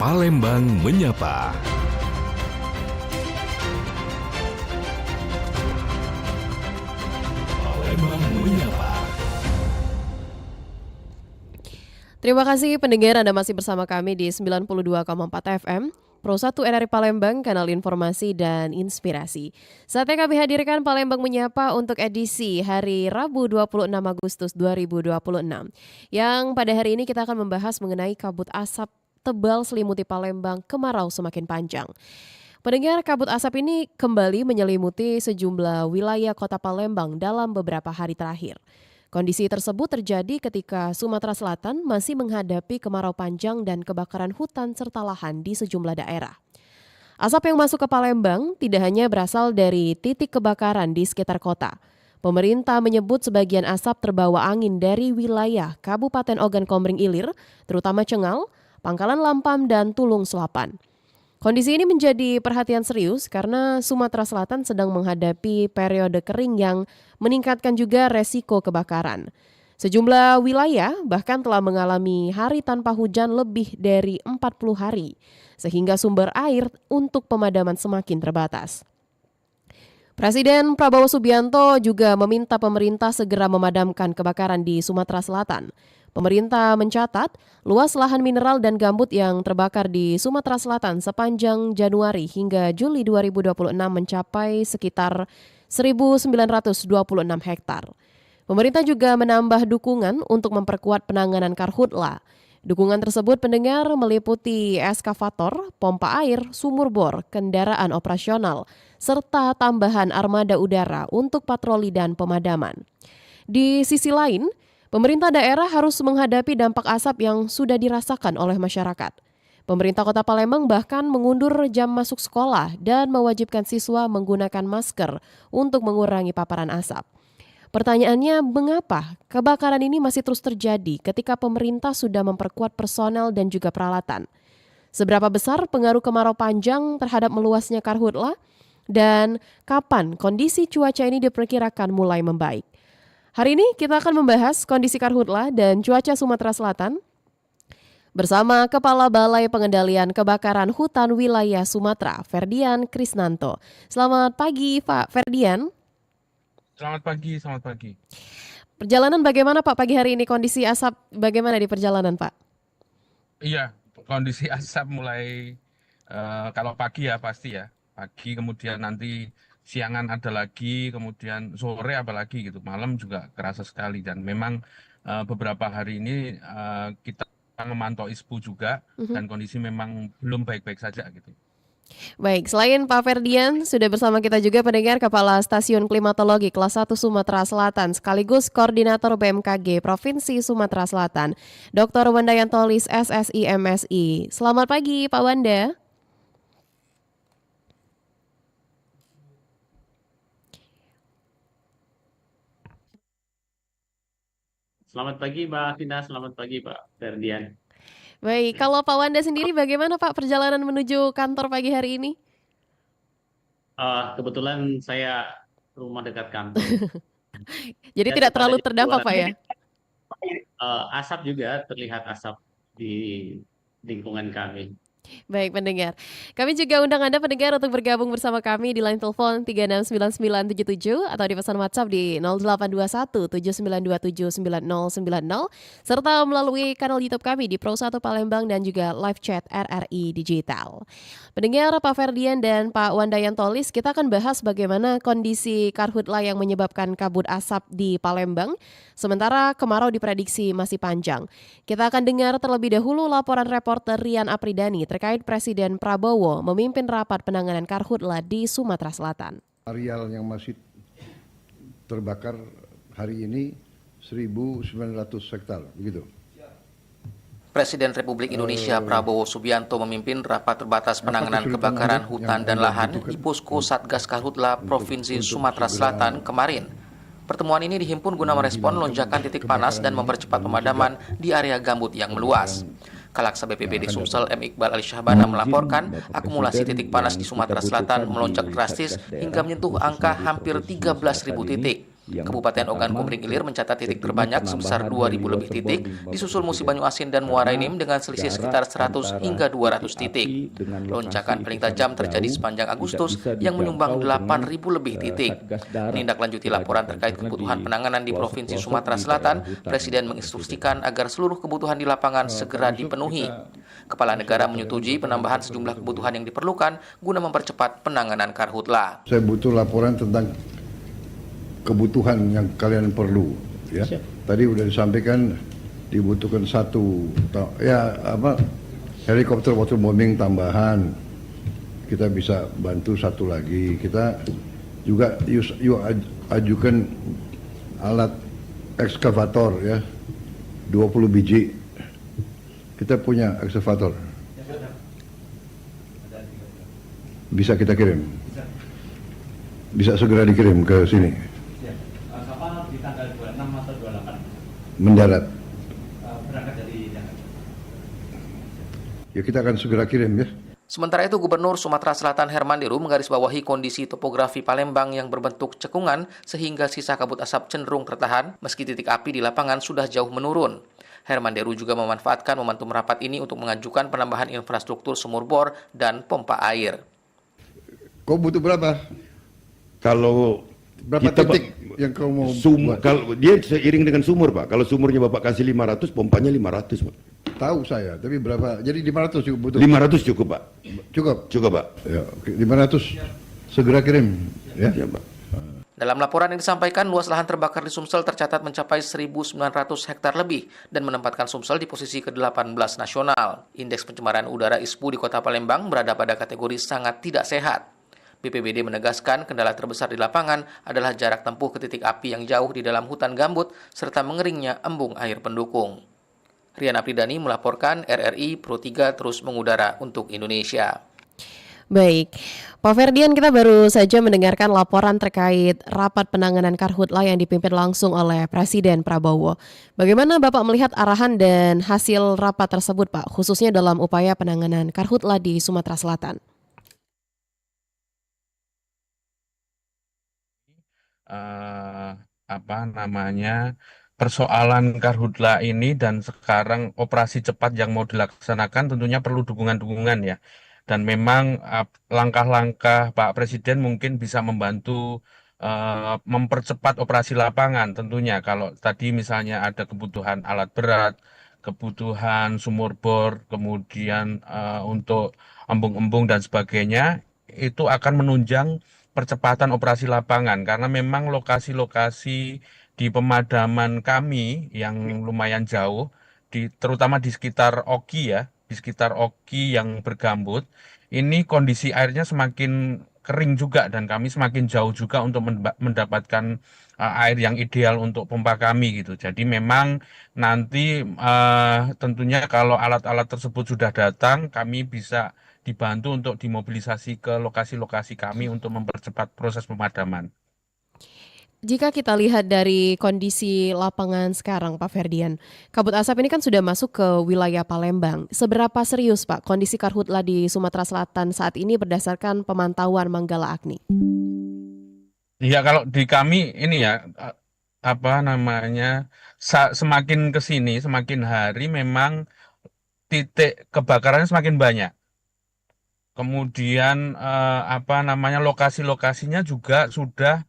Palembang Menyapa. Palembang Menyapa. Terima kasih pendengar, Anda masih bersama kami di 92,4 FM, Pro 1 RRI Palembang, kanal informasi dan inspirasi. Saatnya kami hadirkan Palembang Menyapa untuk edisi hari Rabu 26 Agustus 2026. Yang pada hari ini kita akan membahas mengenai kabut asap tebal selimuti Palembang, kemarau semakin panjang. Pendengar, kabut asap ini kembali menyelimuti sejumlah wilayah kota Palembang dalam beberapa hari terakhir. Kondisi tersebut terjadi ketika Sumatera Selatan masih menghadapi kemarau panjang dan kebakaran hutan serta lahan di sejumlah daerah. Asap yang masuk ke Palembang tidak hanya berasal dari titik kebakaran di sekitar kota. Pemerintah menyebut sebagian asap terbawa angin dari wilayah Kabupaten Ogan Komering Ilir, terutama Cengal, Pangkalan Lampam, dan Tulung Selapan. Kondisi ini menjadi perhatian serius karena Sumatera Selatan sedang menghadapi periode kering yang meningkatkan juga resiko kebakaran. Sejumlah wilayah bahkan telah mengalami hari tanpa hujan lebih dari 40 hari, sehingga sumber air untuk pemadaman semakin terbatas. Presiden Prabowo Subianto juga meminta pemerintah segera memadamkan kebakaran di Sumatera Selatan. Pemerintah mencatat luas lahan mineral dan gambut yang terbakar di Sumatera Selatan sepanjang Januari hingga Juli 2026 mencapai sekitar 1.926 hektar. Pemerintah juga menambah dukungan untuk memperkuat penanganan karhutla. Dukungan tersebut pendengar meliputi eskavator, pompa air, sumur bor, kendaraan operasional, serta tambahan armada udara untuk patroli dan pemadaman. Di sisi lain, pemerintah daerah harus menghadapi dampak asap yang sudah dirasakan oleh masyarakat. Pemerintah Kota Palembang bahkan mengundur jam masuk sekolah dan mewajibkan siswa menggunakan masker untuk mengurangi paparan asap. Pertanyaannya, mengapa kebakaran ini masih terus terjadi ketika pemerintah sudah memperkuat personel dan juga peralatan? Seberapa besar pengaruh kemarau panjang terhadap meluasnya karhutla? Dan kapan kondisi cuaca ini diperkirakan mulai membaik? Hari ini kita akan membahas kondisi karhutla dan cuaca Sumatera Selatan bersama Kepala Balai Pengendalian Kebakaran Hutan Wilayah Sumatera, Ferdian Krisnanto. Selamat pagi, Pak Ferdian. Selamat pagi. Perjalanan bagaimana, Pak, pagi hari ini? Kondisi asap bagaimana di perjalanan, Pak? Iya, kondisi asap mulai kalau pagi ya pasti ya. Pagi kemudian nanti siangan ada lagi, kemudian sore apalagi gitu. Malam juga kerasa sekali dan memang beberapa hari ini kita memantau ISPU juga dan kondisi memang belum baik-baik saja gitu. Baik, selain Pak Ferdian, sudah bersama kita juga pendengar Kepala Stasiun Klimatologi Kelas 1 Sumatera Selatan, sekaligus Koordinator BMKG Provinsi Sumatera Selatan, Dr. Wanda Yantolis, SSI MSI. Selamat pagi, Pak Wanda. Selamat pagi Mbak Vina, selamat pagi Pak Ferdian. Baik, kalau Pak Wanda sendiri bagaimana, Pak, perjalanan menuju kantor pagi hari ini? Kebetulan saya rumah dekat kantor. Jadi Ya, tidak terlalu tepatnya di terdampak, luar. Pak, ya? Asap juga terlihat asap di lingkungan kami. Baik, pendengar. Kami juga undang Anda pendengar untuk bergabung bersama kami di line telepon 369977 atau di pesan WhatsApp di 0821 7927 9090 serta melalui kanal YouTube kami di Pro 1 Palembang dan juga live chat RRI Digital. Pendengar, Pak Ferdian dan Pak Wanda Yantolis, kita akan bahas bagaimana kondisi karhutla yang menyebabkan kabut asap di Palembang, sementara kemarau diprediksi masih panjang. Kita akan dengar terlebih dahulu laporan reporter Rian Apridani terkait Presiden Prabowo memimpin rapat penanganan karhutla di Sumatera Selatan. Areal yang masih terbakar hari ini 1.900 hektar, begitu. Presiden Republik Indonesia Prabowo Subianto memimpin rapat terbatas penanganan kebakaran hutan dan lahan di Posko Satgas Karhutla Provinsi Sumatera Selatan kemarin. Pertemuan ini dihimpun guna merespon lonjakan titik panas dan mempercepat pemadaman di area gambut yang meluas. Kalaksa BPBD Sumsel M. Iqbal Ali Syahbana melaporkan akumulasi titik panas di Sumatera Selatan melonjak drastis hingga menyentuh angka hampir 13.000 titik. Kabupaten Ogan Komering Ilir mencatat titik terbanyak sebesar 2.000 lebih titik, disusul Musi Banyu Asin dan Muara Enim dengan selisih sekitar 100 hingga 200 titik. Lonjakan paling tajam terjadi sepanjang Agustus yang menyumbang 8.000 lebih titik. Menindaklanjuti laporan terkait kebutuhan penanganan di Provinsi Sumatera Selatan, Presiden menginstruksikan agar seluruh kebutuhan di lapangan segera dipenuhi. Kepala negara menyetujui penambahan sejumlah kebutuhan yang diperlukan guna mempercepat penanganan karhutla. Saya butuh laporan tentang kebutuhan yang kalian perlu, ya. Tadi udah disampaikan dibutuhkan helikopter waterbombing tambahan. Kita bisa bantu satu lagi. Kita juga ajukan alat ekskavator, ya, 20 biji. Kita punya ekskavator. Bisa kita kirim. Bisa segera dikirim ke sini. Kapal di tanggal 26 atau 28? Mendarat. Berangkat dari Jakarta. Ya, kita akan segera kirim, ya. Sementara itu, Gubernur Sumatera Selatan Herman Deru menggarisbawahi kondisi topografi Palembang yang berbentuk cekungan sehingga sisa kabut asap cenderung tertahan meski titik api di lapangan sudah jauh menurun. Herman Deru juga memanfaatkan momentum rapat ini untuk mengajukan penambahan infrastruktur sumur bor dan pompa air. Kau butuh berapa? Kalau Berapa kita, titik yang kau mau buat? kalau dia seiring dengan sumur, Pak. Kalau sumurnya Bapak kasih 500, pompanya 500, Pak. Tahu saya, tapi berapa? Jadi 500 cukup butuh. 500 cukup, Pak. Cukup. Cukup, Pak. Ya, oke. 500 segera kirim, ya. Ya, Pak. Dalam laporan yang disampaikan, luas lahan terbakar di Sumsel tercatat mencapai 1.900 hektar lebih dan menempatkan Sumsel di posisi ke-18 nasional. Indeks pencemaran udara ISPU di Kota Palembang berada pada kategori sangat tidak sehat. BPBD menegaskan kendala terbesar di lapangan adalah jarak tempuh ke titik api yang jauh di dalam hutan gambut serta mengeringnya embung air pendukung. Riana Pridani melaporkan, RRI Pro 3 terus mengudara untuk Indonesia. Baik, Pak Ferdian, kita baru saja mendengarkan laporan terkait rapat penanganan karhutla yang dipimpin langsung oleh Presiden Prabowo. Bagaimana Bapak melihat arahan dan hasil rapat tersebut, Pak, khususnya dalam upaya penanganan karhutla di Sumatera Selatan? Persoalan karhutla ini dan sekarang operasi cepat yang mau dilaksanakan tentunya perlu dukungan-dukungan, ya. Dan memang langkah-langkah Pak Presiden mungkin bisa membantu mempercepat operasi lapangan tentunya. Kalau tadi misalnya ada kebutuhan alat berat, kebutuhan sumur bor, kemudian untuk embung-embung dan sebagainya, itu akan menunjang percepatan operasi lapangan karena memang lokasi-lokasi di pemadaman kami yang lumayan jauh, terutama di sekitar Oki, ya, di sekitar Oki yang bergambut, ini kondisi airnya semakin kering juga dan kami semakin jauh juga untuk mendapatkan air yang ideal untuk pompa kami gitu. Jadi memang nanti tentunya kalau alat-alat tersebut sudah datang, kami bisa dibantu untuk dimobilisasi ke lokasi-lokasi kami untuk mempercepat proses pemadaman. Jika kita lihat dari kondisi lapangan sekarang, Pak Ferdian, kabut asap ini kan sudah masuk ke wilayah Palembang. Seberapa serius, Pak, kondisi karhutla di Sumatera Selatan saat ini berdasarkan pemantauan Manggala Agni? Ya, kalau di kami ini, ya, semakin ke sini, semakin hari memang titik kebakarannya semakin banyak. Kemudian lokasi-lokasinya juga sudah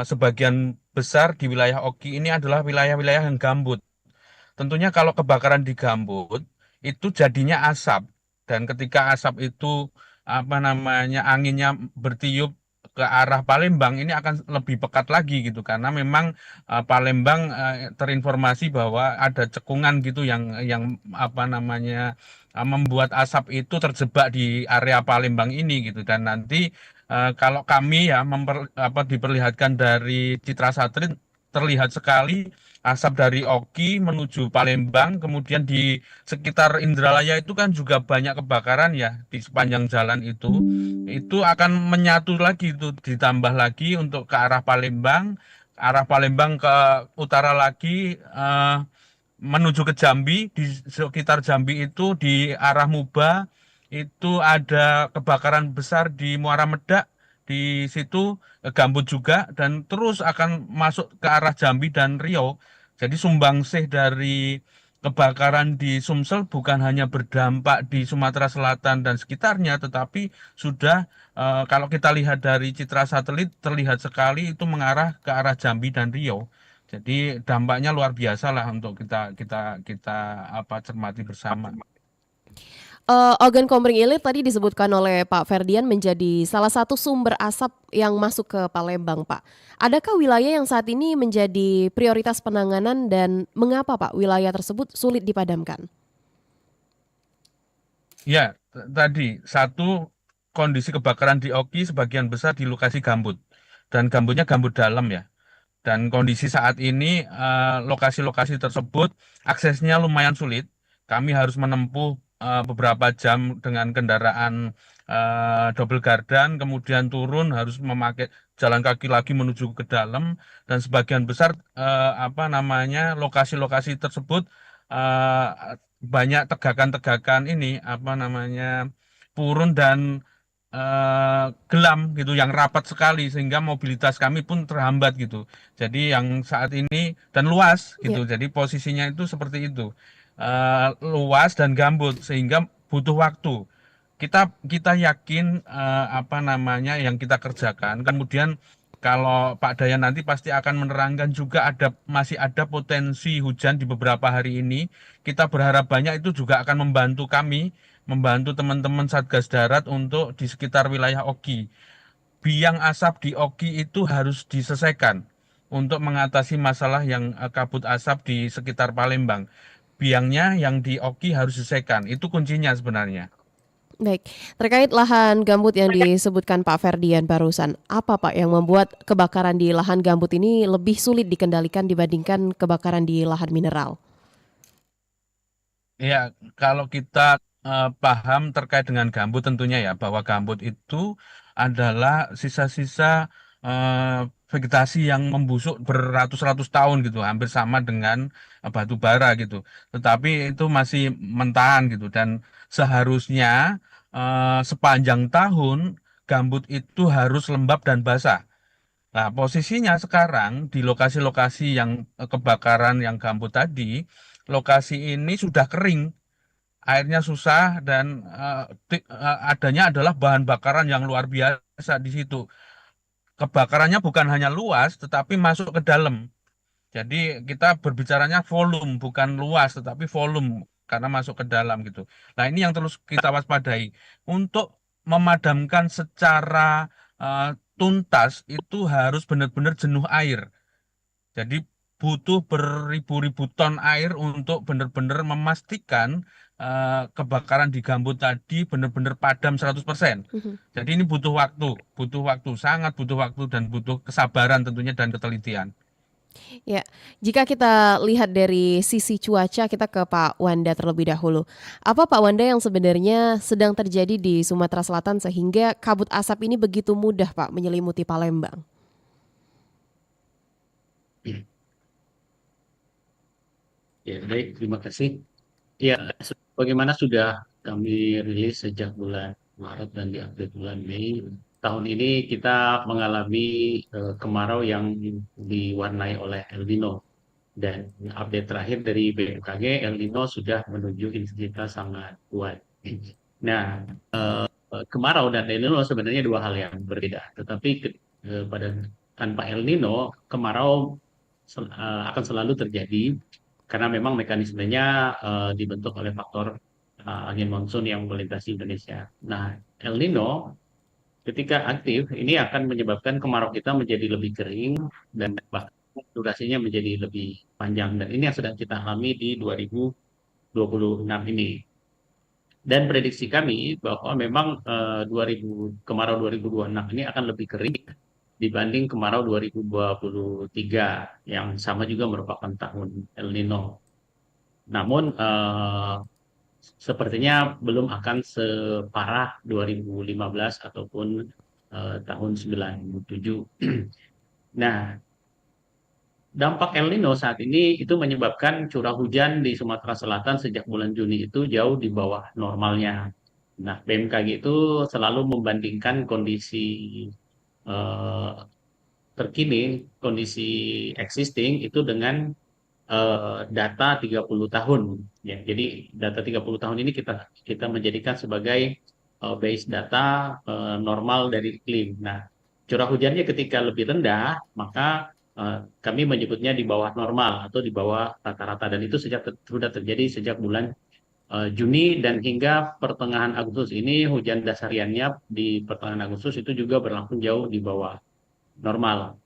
sebagian besar di wilayah Oki ini adalah wilayah-wilayah yang gambut. Tentunya kalau kebakaran di gambut itu jadinya asap, dan ketika asap itu anginnya bertiup ke arah Palembang, ini akan lebih pekat lagi gitu karena memang Palembang terinformasi bahwa ada cekungan gitu yang membuat asap itu terjebak di area Palembang ini gitu. Dan nanti kalau kami, ya, diperlihatkan dari citra satelit, terlihat sekali asap dari Oki menuju Palembang, kemudian di sekitar Indralaya itu kan juga banyak kebakaran, ya, di sepanjang jalan itu akan menyatu lagi, itu ditambah lagi untuk ke arah Palembang ke utara lagi menuju ke Jambi. Di sekitar Jambi itu di arah Muba itu ada kebakaran besar di Muara Medak, di situ gambut juga dan terus akan masuk ke arah Jambi dan Riau. Jadi sumbangsih dari kebakaran di Sumsel bukan hanya berdampak di Sumatera Selatan dan sekitarnya, tetapi sudah kalau kita lihat dari citra satelit terlihat sekali itu mengarah ke arah Jambi dan Riau. Jadi dampaknya luar biasa lah untuk kita cermati bersama. Ogan Komering Ilir tadi disebutkan oleh Pak Ferdian menjadi salah satu sumber asap yang masuk ke Palembang, Pak. Adakah wilayah yang saat ini menjadi prioritas penanganan dan mengapa, Pak, wilayah tersebut sulit dipadamkan? Ya, tadi satu kondisi kebakaran di Oki sebagian besar di lokasi gambut dan gambutnya gambut dalam ya. Dan kondisi saat ini lokasi-lokasi tersebut aksesnya lumayan sulit. Kami harus menempuh beberapa jam dengan kendaraan double gardan, kemudian turun harus memakai jalan kaki lagi menuju ke dalam dan sebagian besar lokasi-lokasi tersebut eh, banyak tegakan-tegakan purun dan gelam gitu yang rapat sekali sehingga mobilitas kami pun terhambat gitu. Jadi yang saat ini dan luas gitu. Jadi posisinya itu seperti itu. Luas dan gambut sehingga butuh waktu. Kita yakin yang kita kerjakan. Kemudian kalau Pak Dayan nanti pasti akan menerangkan juga masih ada potensi hujan di beberapa hari ini. Kita berharap banyak itu juga akan membantu kami, membantu teman-teman Satgas Darat untuk di sekitar wilayah Oki. Biang asap di Oki itu harus diselesaikan untuk mengatasi masalah yang kabut asap di sekitar Palembang. Biangnya yang di Oki harus diselesaikan. Itu kuncinya sebenarnya. Baik, terkait lahan gambut yang disebutkan Pak Ferdian barusan, apa Pak yang membuat kebakaran di lahan gambut ini lebih sulit dikendalikan dibandingkan kebakaran di lahan mineral? Ya, kalau kita paham terkait dengan gambut tentunya ya, bahwa gambut itu adalah sisa-sisa vegetasi yang membusuk beratus-ratus tahun gitu, hampir sama dengan batu bara gitu. Tetapi itu masih mentahan gitu dan seharusnya sepanjang tahun gambut itu harus lembab dan basah. Nah, posisinya sekarang di lokasi-lokasi yang kebakaran yang gambut tadi, lokasi ini sudah kering, airnya susah dan adanya adalah bahan bakaran yang luar biasa di situ. Kebakarannya bukan hanya luas, tetapi masuk ke dalam. Jadi kita berbicaranya volume, bukan luas, tetapi volume karena masuk ke dalam gitu. Nah, ini yang terus kita waspadai. Untuk memadamkan secara tuntas itu harus benar-benar jenuh air. Jadi butuh beribu-ribu ton air untuk benar-benar memastikan kebakaran di gambut tadi benar-benar padam 100%. Jadi ini butuh waktu, sangat butuh waktu dan butuh kesabaran tentunya dan ketelitian. Ya, jika kita lihat dari sisi cuaca, kita ke Pak Wanda terlebih dahulu. Apa Pak Wanda yang sebenarnya sedang terjadi di Sumatera Selatan sehingga kabut asap ini begitu mudah Pak menyelimuti Palembang? Ya, baik, terima kasih. Ya, bagaimana sudah kami rilis sejak bulan Maret dan di akhir bulan Mei. Tahun ini kita mengalami kemarau yang diwarnai oleh El Nino. Dan update terakhir dari BMKG, El Nino sudah menuju intensitas sangat kuat. Nah, kemarau dan El Nino sebenarnya dua hal yang berbeda. Tetapi tanpa El Nino, kemarau akan selalu terjadi karena memang mekanismenya dibentuk oleh faktor angin monsun yang melintasi Indonesia. Nah, El Nino ketika aktif ini akan menyebabkan kemarau kita menjadi lebih kering dan bahkan durasinya menjadi lebih panjang, dan ini yang sedang kita alami di 2026 ini. Dan prediksi kami bahwa memang kemarau 2026 ini akan lebih kering dibanding kemarau 2023 yang sama juga merupakan tahun El Nino. Namun sepertinya belum akan separah 2015 ataupun tahun 97. Nah, dampak El Nino saat ini itu menyebabkan curah hujan di Sumatera Selatan sejak bulan Juni itu jauh di bawah normalnya. Nah, BMKG itu selalu membandingkan kondisi eh, terkini, kondisi existing itu dengan data 30 tahun. Ya, jadi data 30 tahun ini kita menjadikan sebagai base data normal dari iklim. Nah, curah hujannya ketika lebih rendah, maka kami menyebutnya di bawah normal atau di bawah rata-rata, dan itu sudah terjadi sejak bulan Juni, dan hingga pertengahan Agustus ini hujan dasar hariannya di pertengahan Agustus itu juga berlangsung jauh di bawah normal.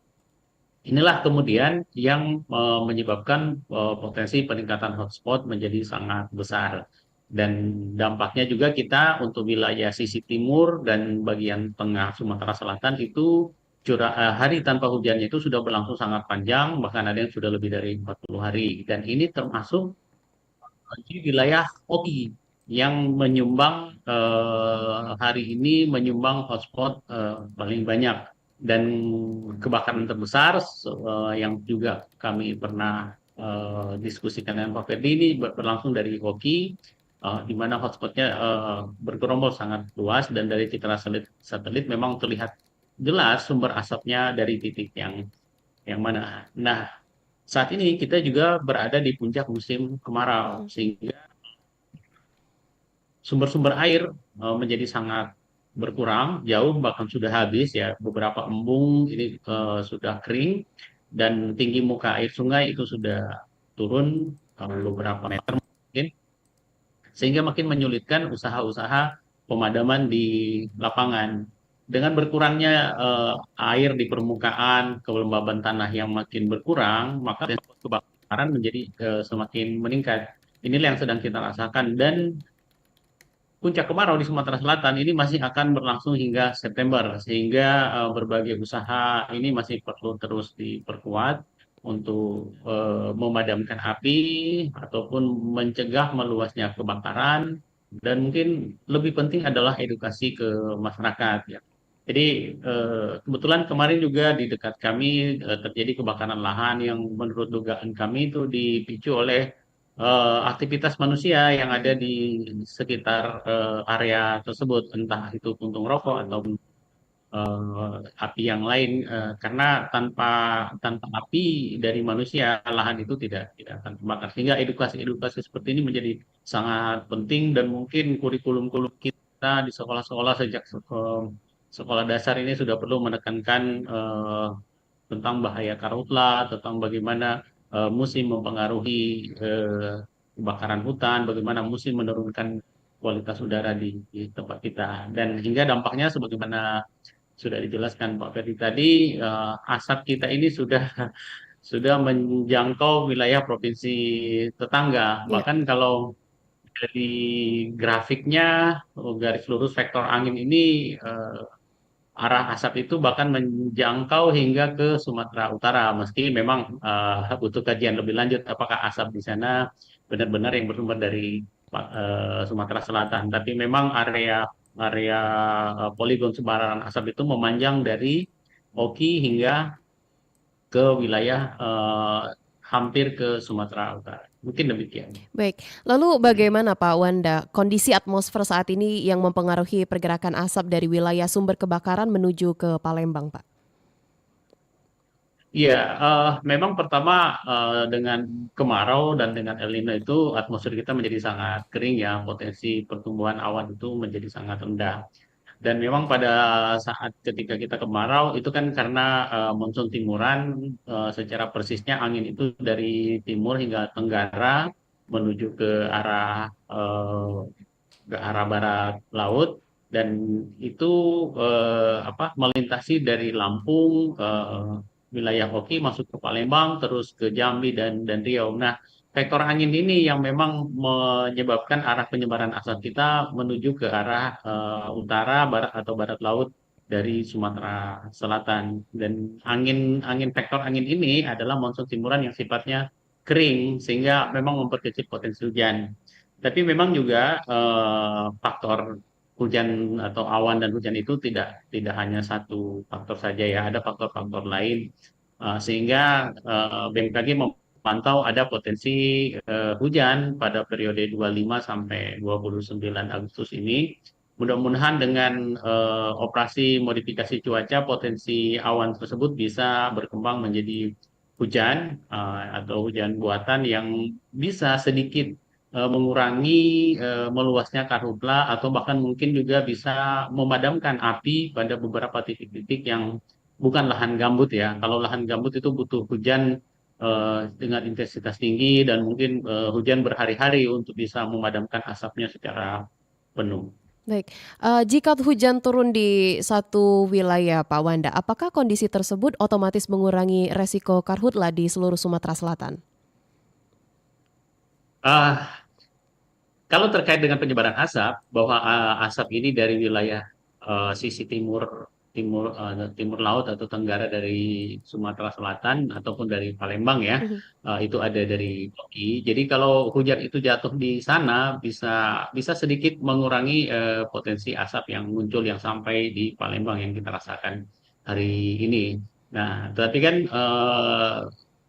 Inilah kemudian yang menyebabkan potensi peningkatan hotspot menjadi sangat besar. Dan dampaknya juga kita untuk wilayah sisi timur dan bagian tengah Sumatera Selatan itu hari tanpa hujannya itu sudah berlangsung sangat panjang, bahkan ada yang sudah lebih dari 40 hari. Dan ini termasuk di wilayah Oki yang menyumbang hari ini menyumbang hotspot paling banyak. Dan kebakaran terbesar yang juga kami pernah diskusikan dengan Pak Ferdi ini berlangsung dari Oki, di mana hotspotnya bergerombol sangat luas, dan dari citra satelit memang terlihat jelas sumber asapnya dari titik yang mana. Nah, saat ini kita juga berada di puncak musim kemarau, sehingga sumber-sumber air menjadi sangat berkurang, jauh bahkan sudah habis ya. Beberapa embung ini sudah kering, dan tinggi muka air sungai itu sudah turun beberapa meter mungkin, sehingga makin menyulitkan usaha-usaha pemadaman di lapangan. Dengan berkurangnya air di permukaan, kelembaban tanah yang makin berkurang, maka kebakaran menjadi semakin meningkat. Inilah yang sedang kita rasakan, dan puncak kemarau di Sumatera Selatan ini masih akan berlangsung hingga September, sehingga berbagai usaha ini masih perlu terus diperkuat untuk memadamkan api ataupun mencegah meluasnya kebakaran, dan mungkin lebih penting adalah edukasi ke masyarakat ya. Jadi kebetulan kemarin juga di dekat kami terjadi kebakaran lahan yang menurut dugaan kami itu dipicu oleh aktivitas manusia yang ada di sekitar area tersebut, entah itu puntung rokok atau api yang lain, karena tanpa api dari manusia lahan itu tidak akan terbakar, sehingga edukasi seperti ini menjadi sangat penting. Dan mungkin kurikulum kita di sekolah-sekolah sejak sekolah dasar ini sudah perlu menekankan tentang bahaya karhutlah, tentang bagaimana musim mempengaruhi kebakaran hutan, bagaimana musim menurunkan kualitas udara di tempat kita, dan hingga dampaknya sebagaimana sudah dijelaskan Pak Ferdi tadi, asap kita ini sudah menjangkau wilayah provinsi tetangga. Ya. Bahkan kalau dari grafiknya, garis lurus vektor angin ini arah asap itu bahkan menjangkau hingga ke Sumatera Utara, meski memang butuh kajian lebih lanjut apakah asap di sana benar-benar yang bersumber dari Sumatera Selatan. Tapi memang area poligon sebaran asap itu memanjang dari Oki hingga ke wilayah hampir ke Sumatera Utara. Mungkin demikian. Baik, lalu bagaimana Pak Wanda kondisi atmosfer saat ini yang mempengaruhi pergerakan asap dari wilayah sumber kebakaran menuju ke Palembang, Pak? Iya, memang pertama dengan kemarau dan dengan El Nino itu atmosfer kita menjadi sangat kering ya, potensi pertumbuhan awan itu menjadi sangat rendah. Dan memang pada saat ketika kita kemarau itu kan karena monsun timuran, secara persisnya angin itu dari timur hingga tenggara menuju ke arah barat laut, dan itu melintasi dari Lampung, wilayah Oki masuk ke Palembang, terus ke Jambi dan Riau. Nah, vektor angin ini yang memang menyebabkan arah penyebaran asap kita menuju ke arah utara, barat atau barat laut dari Sumatera Selatan. Dan vektor angin ini adalah monsun timuran yang sifatnya kering, sehingga memang memperkecil potensi hujan. Tapi memang juga faktor hujan atau awan dan hujan itu tidak hanya satu faktor saja ya, ada faktor-faktor lain, sehingga BMKG memantau ada potensi hujan pada periode 25 sampai 29 Agustus ini mudah-mudahan dengan operasi modifikasi cuaca, potensi awan tersebut bisa berkembang menjadi hujan atau hujan buatan yang bisa sedikit mengurangi meluasnya karhutla atau bahkan mungkin juga bisa memadamkan api pada beberapa titik-titik yang bukan lahan gambut ya. Kalau lahan gambut itu butuh hujan dengan intensitas tinggi dan mungkin hujan berhari-hari untuk bisa memadamkan asapnya secara penuh. Baik, jika hujan turun di satu wilayah Pak Wanda, apakah kondisi tersebut otomatis mengurangi resiko karhutla di seluruh Sumatera Selatan? Ah, Kalau terkait dengan penyebaran asap, bahwa asap ini dari wilayah sisi timur laut atau tenggara dari Sumatera Selatan ataupun dari Palembang ya, Mhm. itu ada dari Oki. Jadi kalau hujan itu jatuh di sana bisa sedikit mengurangi potensi asap yang muncul yang sampai di Palembang yang kita rasakan hari ini. Nah, tapi kan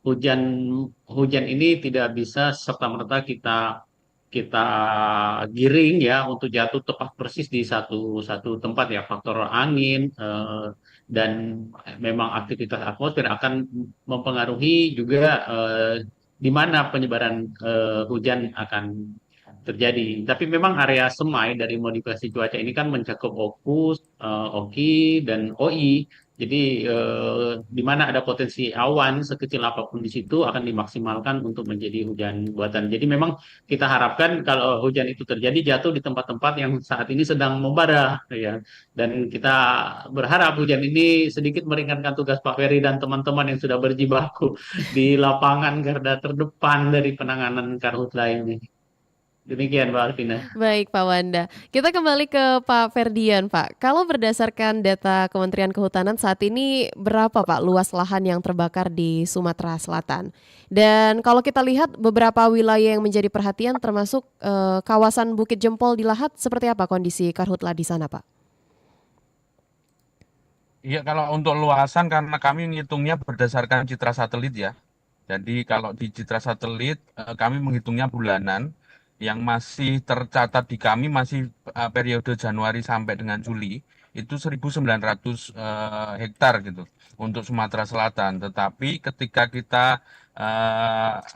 hujan hujan ini tidak bisa serta-merta kita kita giring ya untuk jatuh tepat persis di satu tempat ya, faktor angin dan memang aktivitas atmosfer akan mempengaruhi juga di mana penyebaran hujan akan terjadi. Tapi memang area semai dari modifikasi cuaca ini kan mencakup OKUS, OKI dan OI. Jadi di mana ada potensi awan sekecil apapun di situ akan dimaksimalkan untuk menjadi hujan buatan. Jadi memang kita harapkan kalau hujan itu terjadi jatuh di tempat-tempat yang saat ini sedang membara ya. Dan kita berharap hujan ini sedikit meringankan tugas Pak Ferry dan teman-teman yang sudah berjibaku di lapangan garda terdepan dari penanganan karhutla ini. Demikian Mbak Alvina. Baik Pak Wanda, kita kembali ke Pak Ferdian Pak. Kalau berdasarkan data Kementerian Kehutanan saat ini berapa Pak luas lahan yang terbakar di Sumatera Selatan? Dan kalau kita lihat beberapa wilayah yang menjadi perhatian termasuk kawasan Bukit Jempol di Lahat, seperti apa kondisi karhutla di sana Pak? Iya, kalau untuk luasan karena kami menghitungnya berdasarkan citra satelit ya. Jadi kalau di citra satelit kami menghitungnya bulanan. Yang masih tercatat di kami masih periode Januari sampai dengan Juli itu 1.900 hektar gitu untuk Sumatera Selatan. Tetapi ketika kita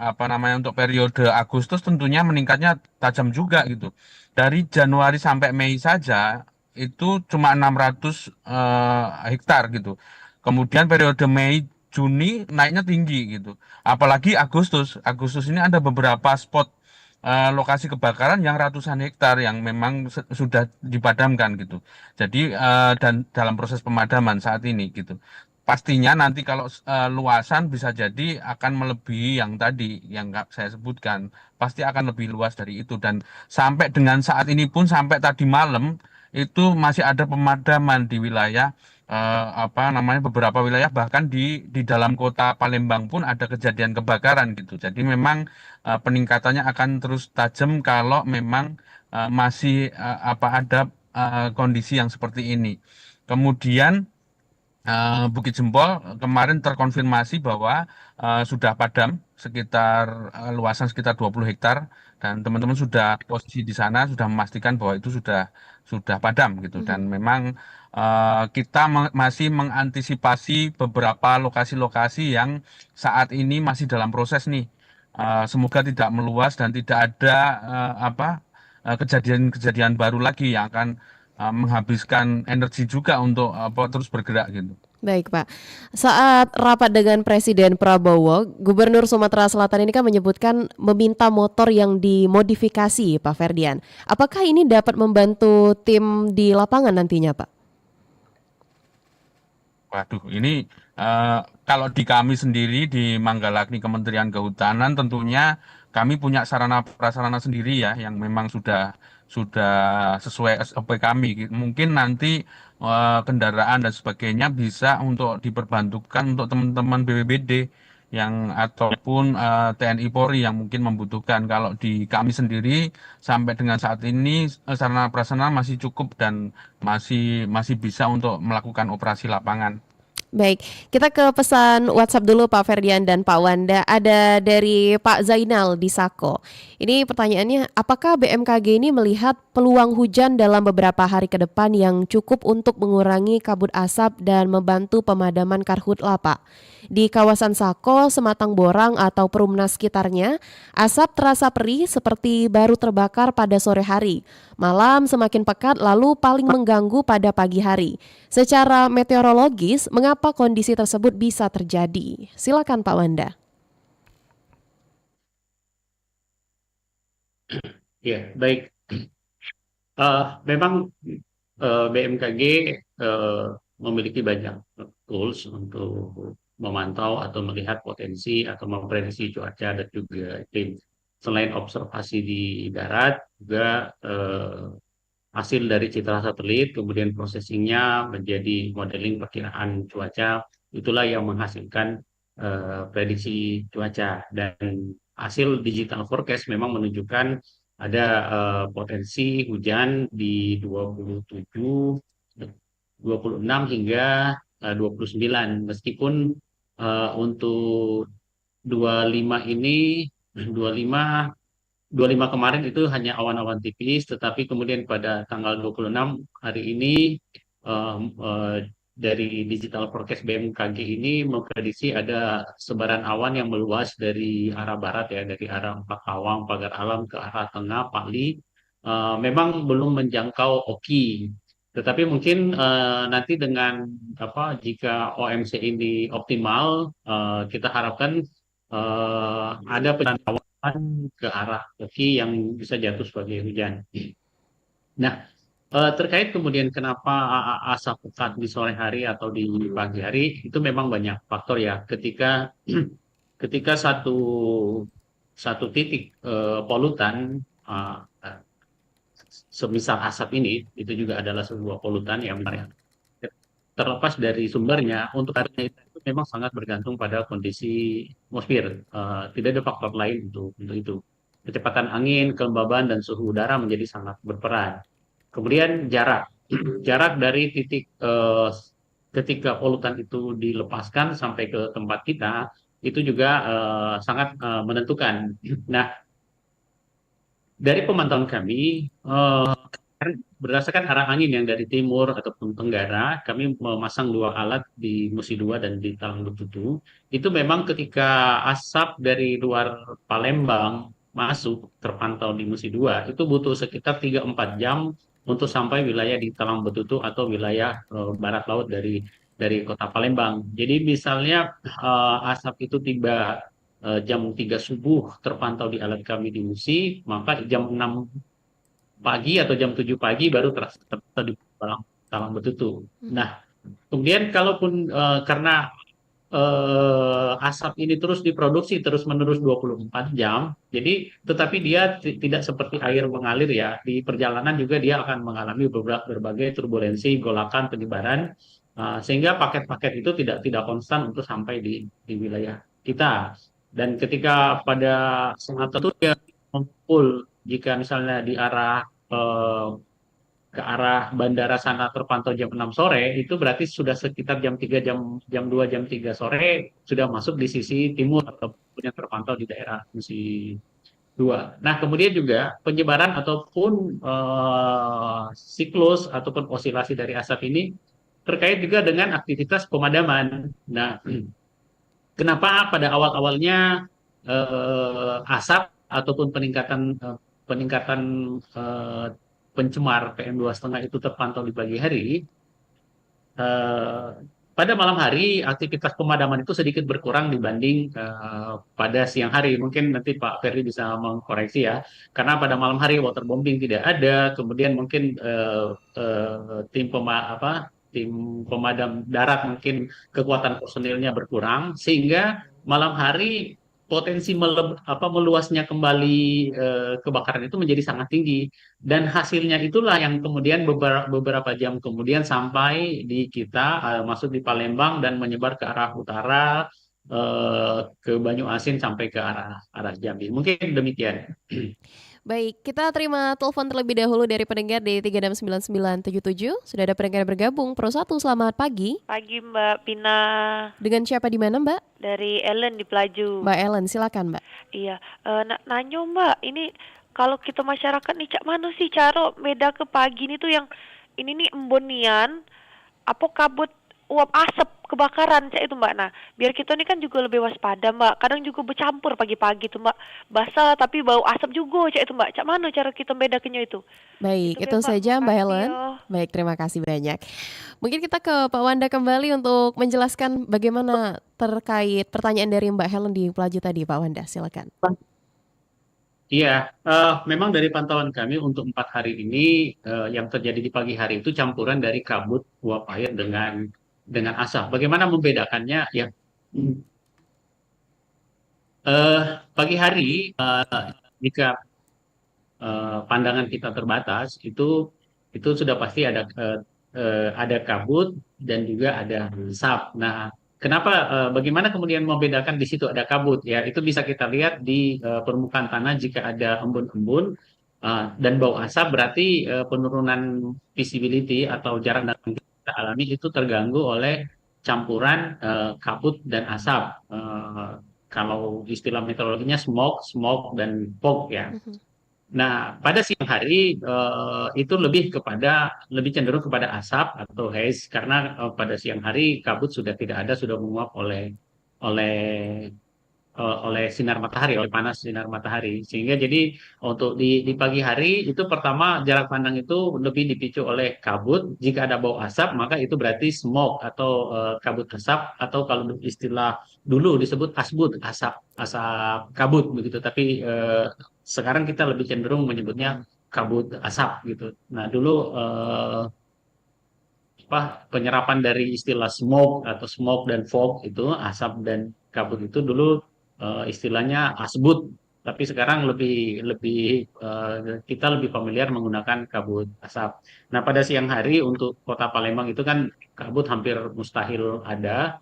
apa namanya untuk periode Agustus tentunya meningkatnya tajam juga gitu. Dari Januari sampai Mei saja itu cuma 600 hektar gitu. Kemudian periode Mei Juni naiknya tinggi gitu. Apalagi Agustus. Agustus ini ada beberapa spot lokasi kebakaran yang ratusan hektar yang memang sudah dipadamkan gitu. Jadi dan dalam proses pemadaman saat ini gitu. Pastinya nanti kalau luasan bisa jadi akan melebihi yang tadi yang saya sebutkan. Pasti akan lebih luas dari itu dan sampai dengan saat ini pun sampai tadi malam itu masih ada pemadaman di wilayah apa namanya beberapa wilayah bahkan di dalam kota Palembang pun ada kejadian kebakaran gitu. Jadi memang peningkatannya akan terus tajam kalau memang masih apa ada kondisi yang seperti ini. Kemudian Bukit Jempol kemarin terkonfirmasi bahwa sudah padam sekitar luasan sekitar 20 hektar dan teman-teman sudah posisi di sana sudah memastikan bahwa itu sudah padam gitu dan memang kita masih mengantisipasi beberapa lokasi-lokasi yang saat ini masih dalam proses nih. Semoga tidak meluas dan tidak ada kejadian-kejadian baru lagi yang akan menghabiskan energi juga untuk terus bergerak gitu. Baik Pak, saat rapat dengan Presiden Prabowo, Gubernur Sumatera Selatan ini kan menyebutkan meminta motor yang dimodifikasi Pak Ferdian. Apakah ini dapat membantu tim di lapangan nantinya Pak? Waduh, ini kalau di kami sendiri di Manggalakni Kementerian Kehutanan tentunya kami punya sarana prasarana sendiri ya yang memang sudah sesuai SOP kami. Mungkin nanti kendaraan dan sebagainya bisa untuk diperbantukan untuk teman-teman BPBD yang ataupun TNI Polri yang mungkin membutuhkan. Kalau di kami sendiri sampai dengan saat ini sarana prasarana masih cukup dan masih bisa untuk melakukan operasi lapangan. Baik, kita ke pesan WhatsApp dulu Pak Ferdian dan Pak Wanda. Ada dari Pak Zainal di Sako. Ini pertanyaannya, apakah BMKG ini melihat peluang hujan dalam beberapa hari ke depan yang cukup untuk mengurangi kabut asap dan membantu pemadaman karhutla, Pak? Di kawasan Sako, Sematang Borang atau Perumnas sekitarnya, asap terasa perih seperti baru terbakar pada sore hari. Malam semakin pekat lalu paling mengganggu pada pagi hari. Secara meteorologis, mengapa kondisi tersebut bisa terjadi? Silakan Pak Wanda. Ya, baik. Memang BMKG memiliki banyak tools untuk memantau atau melihat potensi atau memprediksi cuaca dan juga iklim. Selain observasi di darat, juga hasil dari citra satelit, kemudian processingnya menjadi modeling perkiraan cuaca, itulah yang menghasilkan prediksi cuaca. Dan hasil digital forecast memang menunjukkan ada potensi hujan di 27, 26 hingga 29. Meskipun untuk 25 ini, 25 kemarin itu hanya awan-awan tipis, tetapi kemudian pada tanggal 26 hari ini dari digital forecast BMKG ini memprediksi ada sebaran awan yang meluas dari arah barat ya, dari arah Empakawang, Pagar Alam ke arah tengah, Pali. Memang belum menjangkau Oki, tetapi mungkin nanti dengan jika OMC ini optimal, kita harapkan ada penantauan ke arah Oki yang bisa jatuh sebagai hujan. Nah, terkait kemudian kenapa asap pekat di sore hari atau di pagi hari, itu memang banyak faktor ya. Ketika satu titik polutan, semisal asap ini, itu juga adalah sebuah polutan yang terlepas dari sumbernya, untuk karirnya itu memang sangat bergantung pada kondisi atmosfer. Tidak ada faktor lain untuk itu. Kecepatan angin, kelembaban, dan suhu udara menjadi sangat berperan. Kemudian jarak. Jarak dari titik ketika polutan itu dilepaskan sampai ke tempat kita, itu juga sangat menentukan. Nah, dari pemantauan kami, berdasarkan arah angin yang dari timur ataupun tenggara, kami memasang 2 alat di Musi 2 dan di Talang Betutu. Itu memang ketika asap dari luar Palembang masuk terpantau di Musi 2, itu butuh sekitar 3-4 jam untuk sampai wilayah di Talang Betutu atau wilayah barat laut dari kota Palembang. Jadi misalnya asap itu tiba jam 3 subuh terpantau di alat kami di Musi, maka jam 6 pagi atau jam 7 pagi baru terasa di Talang Betutu. Nah, kemudian kalaupun karena asap ini terus diproduksi terus-menerus 24 jam, jadi tetapi dia tidak seperti air mengalir ya. Di perjalanan juga dia akan mengalami berbagai turbulensi, golakan, penyebaran, sehingga paket-paket itu tidak konstan untuk sampai di wilayah kita. Dan ketika pada saat itu dia mengumpul, jika misalnya di arah ke arah bandara sana terpantau jam 6 sore, itu berarti sudah sekitar jam 3, jam 2, jam 3 sore sudah masuk di sisi timur ataupun yang terpantau di daerah Musi 2. Nah, kemudian juga penyebaran ataupun siklus ataupun osilasi dari asap ini terkait juga dengan aktivitas pemadaman. Nah, kenapa pada awal-awalnya asap ataupun peningkatan pencemar PM2,5 itu terpantau di pagi hari, pada malam hari aktivitas pemadaman itu sedikit berkurang dibanding pada siang hari. Mungkin nanti Pak Ferry bisa mengkoreksi ya, karena pada malam hari waterbombing tidak ada, kemudian mungkin tim pemadam darat mungkin kekuatan personilnya berkurang, sehingga malam hari potensi meluasnya kembali kebakaran itu menjadi sangat tinggi, dan hasilnya itulah yang kemudian beberapa jam kemudian sampai di kita, masuk di Palembang dan menyebar ke arah utara, ke Banyu Asin sampai ke arah Jambi. Mungkin demikian. Baik, kita terima telepon terlebih dahulu dari pendengar di 369977. Sudah ada pendengar bergabung. Pro 1, selamat pagi. Pagi Mbak Pina, Dengan siapa di mana, Mbak? dari Ellen di Pelaju. Mbak Ellen, silakan, Mbak. Iya, nanyo Mbak, ini kalau kita masyarakat nih cak mana sih cara beda ke pagi ini tuh yang ini nih embonian, apa kabut uap asap kebakaran cak itu Mbak. Nah, biar kita nih kan juga lebih waspada Mbak. Kadang juga bercampur pagi-pagi tuh Mbak, basah tapi bau asap juga cak itu Mbak. Cak mana cara kita bedakannya itu? Baik, Itu itu deh, Mbak. saja Mbak Makasih Helen. ya. Baik, terima kasih banyak. Mungkin kita ke Pak Wanda kembali untuk menjelaskan bagaimana terkait pertanyaan dari Mbak Helen di Pelaju tadi, Pak Wanda. Silakan. Iya, memang dari pantauan kami untuk 4 hari ini yang terjadi di pagi hari itu campuran dari kabut uap air dengan asap. Bagaimana membedakannya? Ya, pagi hari jika pandangan kita terbatas itu sudah pasti ada kabut dan juga ada asap. Nah, kenapa? Bagaimana kemudian membedakan di situ ada kabut? Ya, itu bisa kita lihat di permukaan tanah jika ada embun-embun dan bau asap berarti penurunan visibility atau jarak pandang yang kita alami itu terganggu oleh campuran kabut dan asap. Kalau istilah meteorologinya smoke dan fog ya. Nah, pada siang hari itu lebih cenderung kepada asap atau haze karena pada siang hari kabut sudah tidak ada, sudah menguap oleh oleh sinar matahari, oleh panas sinar matahari. Sehingga jadi untuk di pagi hari itu pertama jarak pandang itu lebih dipicu oleh kabut. Jika ada bau asap maka itu berarti smoke atau kabut asap atau kalau istilah dulu disebut asbut, asap kabut begitu. Tapi sekarang kita lebih cenderung menyebutnya kabut asap gitu. Nah, dulu penyerapan dari istilah smoke atau smoke dan fog itu asap dan kabut itu dulu istilahnya asbut, tapi sekarang kita lebih familiar menggunakan kabut asap. Nah, pada siang hari untuk Kota Palembang itu kan kabut hampir mustahil ada.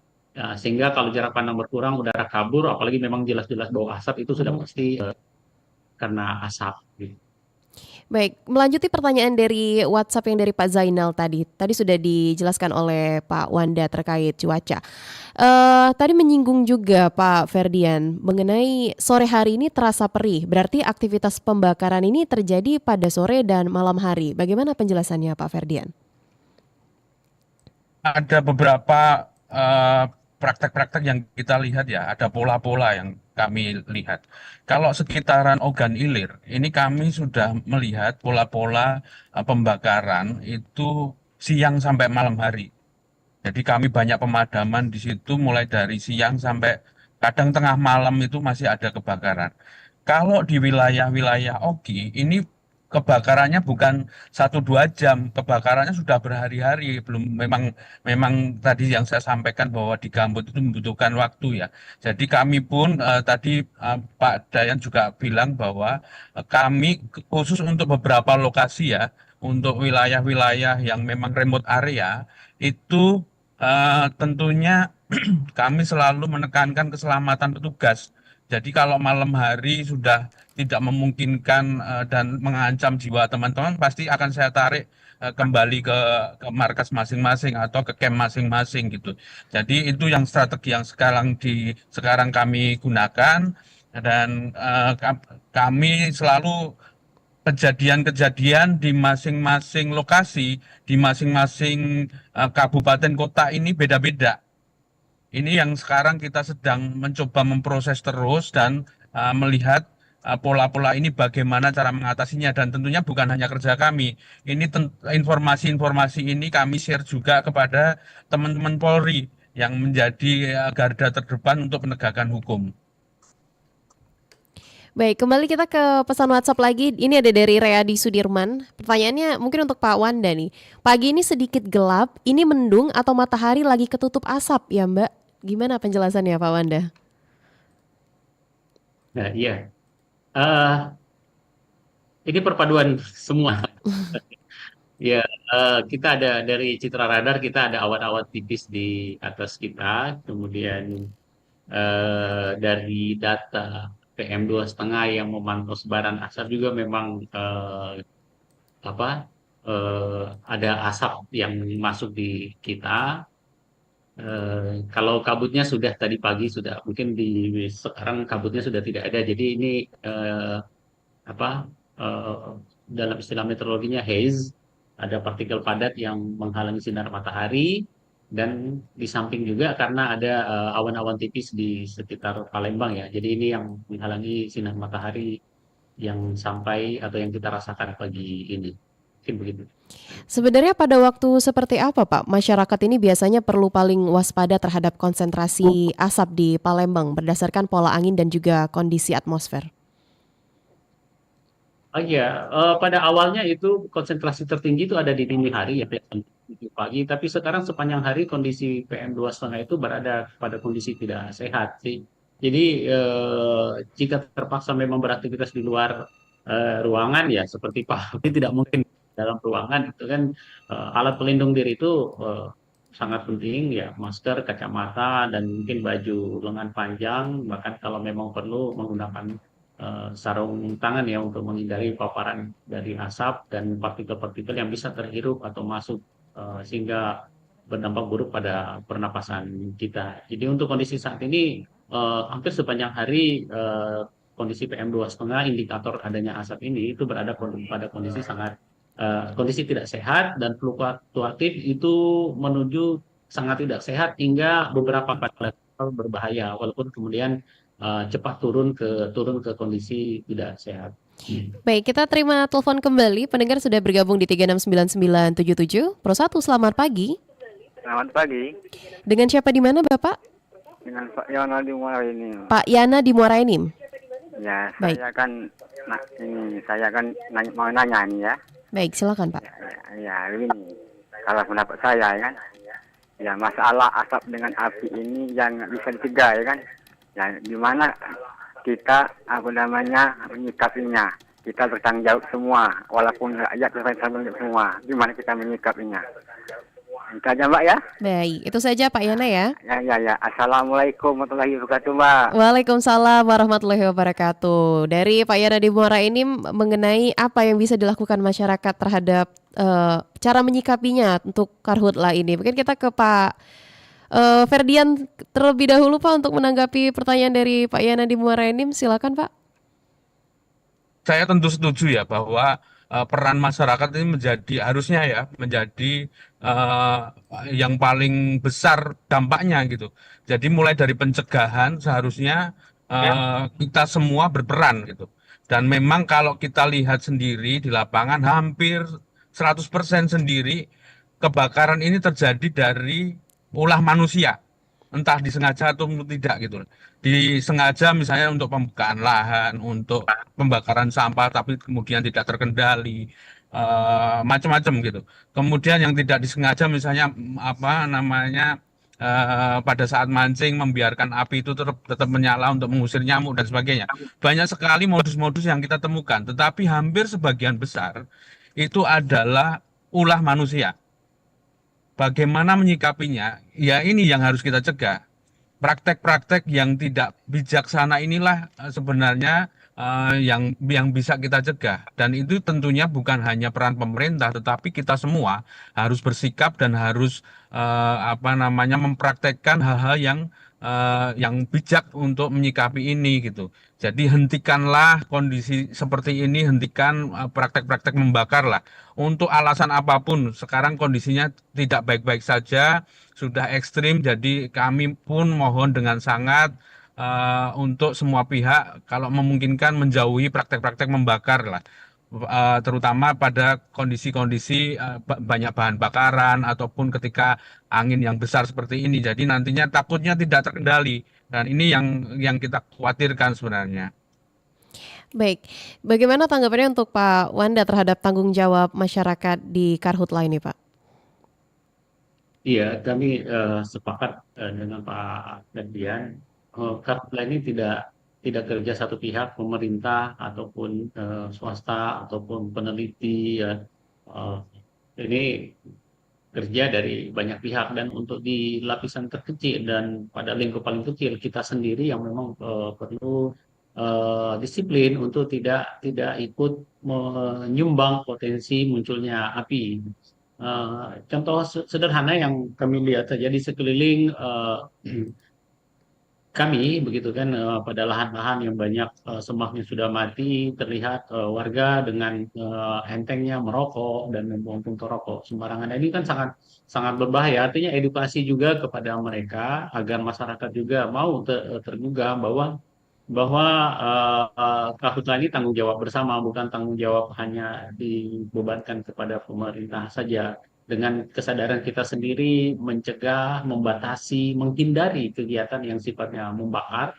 Sehingga kalau jarak pandang berkurang, udara kabur, apalagi memang jelas-jelas bau asap itu sudah pasti karena asap. Gitu. Baik, melanjuti pertanyaan dari WhatsApp yang dari Pak Zainal tadi. Tadi sudah dijelaskan oleh Pak Wanda terkait cuaca. Tadi menyinggung juga Pak Ferdian mengenai sore hari ini terasa perih. Berarti aktivitas pembakaran ini terjadi pada sore dan malam hari. Bagaimana penjelasannya Pak Ferdian? Ada beberapa praktek-praktek yang kita lihat ya, ada pola-pola yang kami lihat. Kalau sekitaran Ogan Ilir, ini kami sudah melihat pola-pola pembakaran itu siang sampai malam hari. Jadi kami banyak pemadaman di situ mulai dari siang sampai kadang tengah malam itu masih ada kebakaran. Kalau di wilayah-wilayah Ogi, ini kebakarannya bukan 1-2 jam, kebakarannya sudah berhari-hari. Belum memang tadi yang saya sampaikan bahwa di gambut itu membutuhkan waktu ya. Jadi kami pun tadi Pak Dayan juga bilang bahwa kami khusus untuk beberapa lokasi ya, untuk wilayah-wilayah yang memang remote area itu tentunya kami selalu menekankan keselamatan petugas. Jadi kalau malam hari sudah tidak memungkinkan dan mengancam jiwa teman-teman, pasti akan saya tarik kembali ke markas masing-masing atau ke camp masing-masing gitu. Jadi itu yang strategi yang sekarang kami gunakan dan kami selalu kejadian-kejadian di masing-masing lokasi, di masing-masing kabupaten kota ini beda-beda. Ini yang sekarang kita sedang mencoba memproses terus dan melihat pola-pola ini bagaimana cara mengatasinya dan tentunya bukan hanya kerja kami. Ini informasi-informasi ini kami share juga kepada teman-teman Polri yang menjadi garda terdepan untuk penegakan hukum. Baik, kembali kita ke pesan WhatsApp lagi. Ini ada dari Readi Sudirman. Pertanyaannya mungkin untuk Pak Wanda nih. Pagi ini sedikit gelap, ini mendung atau matahari lagi ketutup asap ya Mbak? Gimana penjelasannya Pak Wanda? Nah, iya. Ini perpaduan semua. Ya, kita ada dari citra radar, kita ada awan-awan tipis di atas kita. Kemudian dari data PM2,5 yang memantau sebaran asap juga memang ada asap yang masuk di kita. Kalau kabutnya sudah tadi pagi sudah mungkin sekarang kabutnya sudah tidak ada. Jadi ini apa dalam istilah meteorologinya haze, ada partikel padat yang menghalangi sinar matahari, dan di samping juga karena ada awan-awan tipis di sekitar Palembang ya. Jadi ini yang menghalangi sinar matahari yang sampai atau yang kita rasakan pagi ini. Mungkin begitu. Sebenarnya pada waktu seperti apa Pak, masyarakat ini biasanya perlu paling waspada terhadap konsentrasi asap di Palembang berdasarkan pola angin dan juga kondisi atmosfer? Oh iya, pada awalnya itu konsentrasi tertinggi itu ada di dini hari ya, jam 7 pagi. Tapi sekarang sepanjang hari kondisi PM2,5 itu berada pada kondisi tidak sehat sih. Jadi jika terpaksa memang beraktivitas di luar ruangan ya seperti Pak, ini tidak mungkin dalam ruangan itu kan alat pelindung diri itu sangat penting ya, masker, kacamata, dan mungkin baju lengan panjang. Bahkan kalau memang perlu menggunakan sarung tangan ya untuk menghindari paparan dari asap dan partikel-partikel yang bisa terhirup atau masuk sehingga berdampak buruk pada pernapasan kita. Jadi untuk kondisi saat ini hampir sepanjang hari kondisi PM2,5 indikator adanya asap ini itu berada pada kondisi kondisi tidak sehat dan fluktuatif itu menuju sangat tidak sehat hingga beberapa kali berbahaya, walaupun kemudian cepat turun ke kondisi tidak sehat. Baik, kita terima telepon kembali. Pendengar sudah bergabung di 369977. Pro 1, selamat pagi. Selamat pagi. Dengan siapa di mana Bapak? Dengan Pak Yana di Muara ini. Pak Yana di Muara Enim. Ya, Baik. saya kan mau nanya ini ya. Baik, silakan Pak. Ya, begini. Kalau pendapat saya ya kan, ya masalah asap dengan api ini yang nggak bisa dicegah ya kan. Ya, gimana kita menyikapinya? Kita bertanggung jawab semua, walaupun rakyat bertanggung jawab semua. Gimana kita menyikapinya? Itu aja Mbak ya. Baik, itu saja Pak Yana ya. Ya. Assalamualaikum warahmatullahi wabarakatuh Mbak. Waalaikumsalam warahmatullahi wabarakatuh. Dari Pak Yana di Muara ini mengenai apa yang bisa dilakukan masyarakat terhadap cara menyikapinya untuk karhutla ini. Mungkin kita ke Pak Ferdian terlebih dahulu Pak untuk menanggapi pertanyaan dari Pak Yana di Muara Enim. Silakan Pak. Saya tentu setuju ya bahwa peran masyarakat ini harusnya menjadi yang paling besar dampaknya gitu. Jadi mulai dari pencegahan seharusnya kita semua berperan gitu. Dan memang kalau kita lihat sendiri di lapangan hampir 100% sendiri kebakaran ini terjadi dari ulah manusia. Entah disengaja atau tidak gitu. Disengaja misalnya untuk pembukaan lahan, untuk pembakaran sampah tapi kemudian tidak terkendali, macam-macam gitu. Kemudian yang tidak disengaja misalnya pada saat mancing membiarkan api itu tetap menyala untuk mengusir nyamuk dan sebagainya. Banyak sekali modus-modus yang kita temukan, tetapi hampir sebagian besar itu adalah ulah manusia. Bagaimana menyikapinya? Ya ini yang harus kita cegah. Praktek-praktek yang tidak bijaksana inilah sebenarnya yang bisa kita cegah. Dan itu tentunya bukan hanya peran pemerintah, tetapi kita semua harus bersikap dan harus mempraktekkan hal-hal yang bijak untuk menyikapi ini gitu. Jadi hentikanlah kondisi seperti ini, hentikan praktek-praktek membakar lah. Untuk alasan apapun, sekarang kondisinya tidak baik-baik saja, sudah ekstrim. Jadi kami pun mohon dengan sangat untuk semua pihak kalau memungkinkan menjauhi praktek-praktek membakar lah. Terutama pada kondisi-kondisi banyak bahan bakaran ataupun ketika angin yang besar seperti ini. Jadi nantinya takutnya tidak terkendali. Dan ini yang kita khawatirkan sebenarnya. Baik, bagaimana tanggapannya untuk Pak Wanda terhadap tanggung jawab masyarakat di karhutla ini Pak? Iya, kami sepakat dengan Pak Ferdian. Karhutla ini tidak kerja satu pihak, pemerintah ataupun swasta ataupun peneliti ya. Ini kerja dari banyak pihak, dan untuk di lapisan terkecil dan pada lingkup paling kecil kita sendiri yang memang perlu disiplin untuk tidak ikut menyumbang potensi munculnya api. Contoh sederhana yang kami lihat saja di sekeliling kami, begitu kan, pada lahan-lahan yang banyak semaknya sudah mati, terlihat warga dengan entengnya merokok dan membuang puntung rokok sembarangan. Ini kan sangat sangat berbahaya. Artinya edukasi juga kepada mereka agar masyarakat juga mau tergugah bahwa karhutla ini tanggung jawab bersama, bukan tanggung jawab hanya dibebankan kepada pemerintah saja. Dengan kesadaran kita sendiri mencegah, membatasi, menghindari kegiatan yang sifatnya membakar,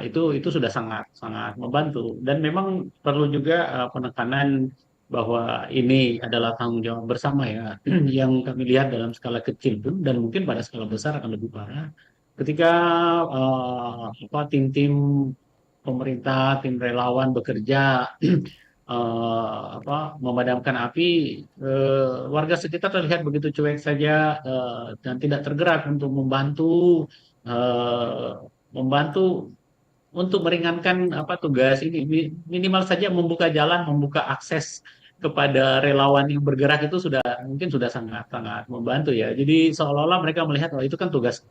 itu sudah sangat sangat membantu. Dan memang perlu juga penekanan bahwa ini adalah tanggung jawab bersama ya, yang kami lihat dalam skala kecil pun dan mungkin pada skala besar akan lebih parah. Ketika tim-tim pemerintah, tim relawan bekerja memadamkan api, warga sekitar terlihat begitu cuek saja dan tidak tergerak untuk membantu untuk meringankan tugas ini. Minimal saja membuka jalan, membuka akses kepada relawan yang bergerak itu mungkin sudah sangat sangat membantu ya. Jadi seolah-olah mereka melihat itu kan tugas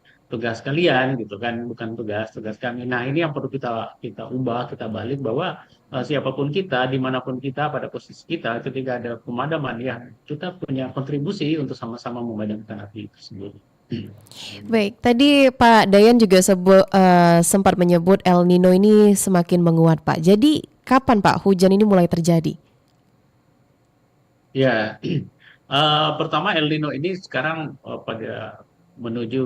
kalian gitu kan, bukan tugas kami. Nah, ini yang perlu kita ubah, kita balik bahwa siapapun kita, dimanapun kita, pada posisi kita, ketika ada pemadaman ya kita punya kontribusi untuk sama-sama memadamkan api tersebut. Baik, tadi Pak Dayan juga sempat menyebut El Nino ini semakin menguat, Pak. Jadi kapan Pak hujan ini mulai terjadi? Ya, pertama El Nino ini sekarang pada menuju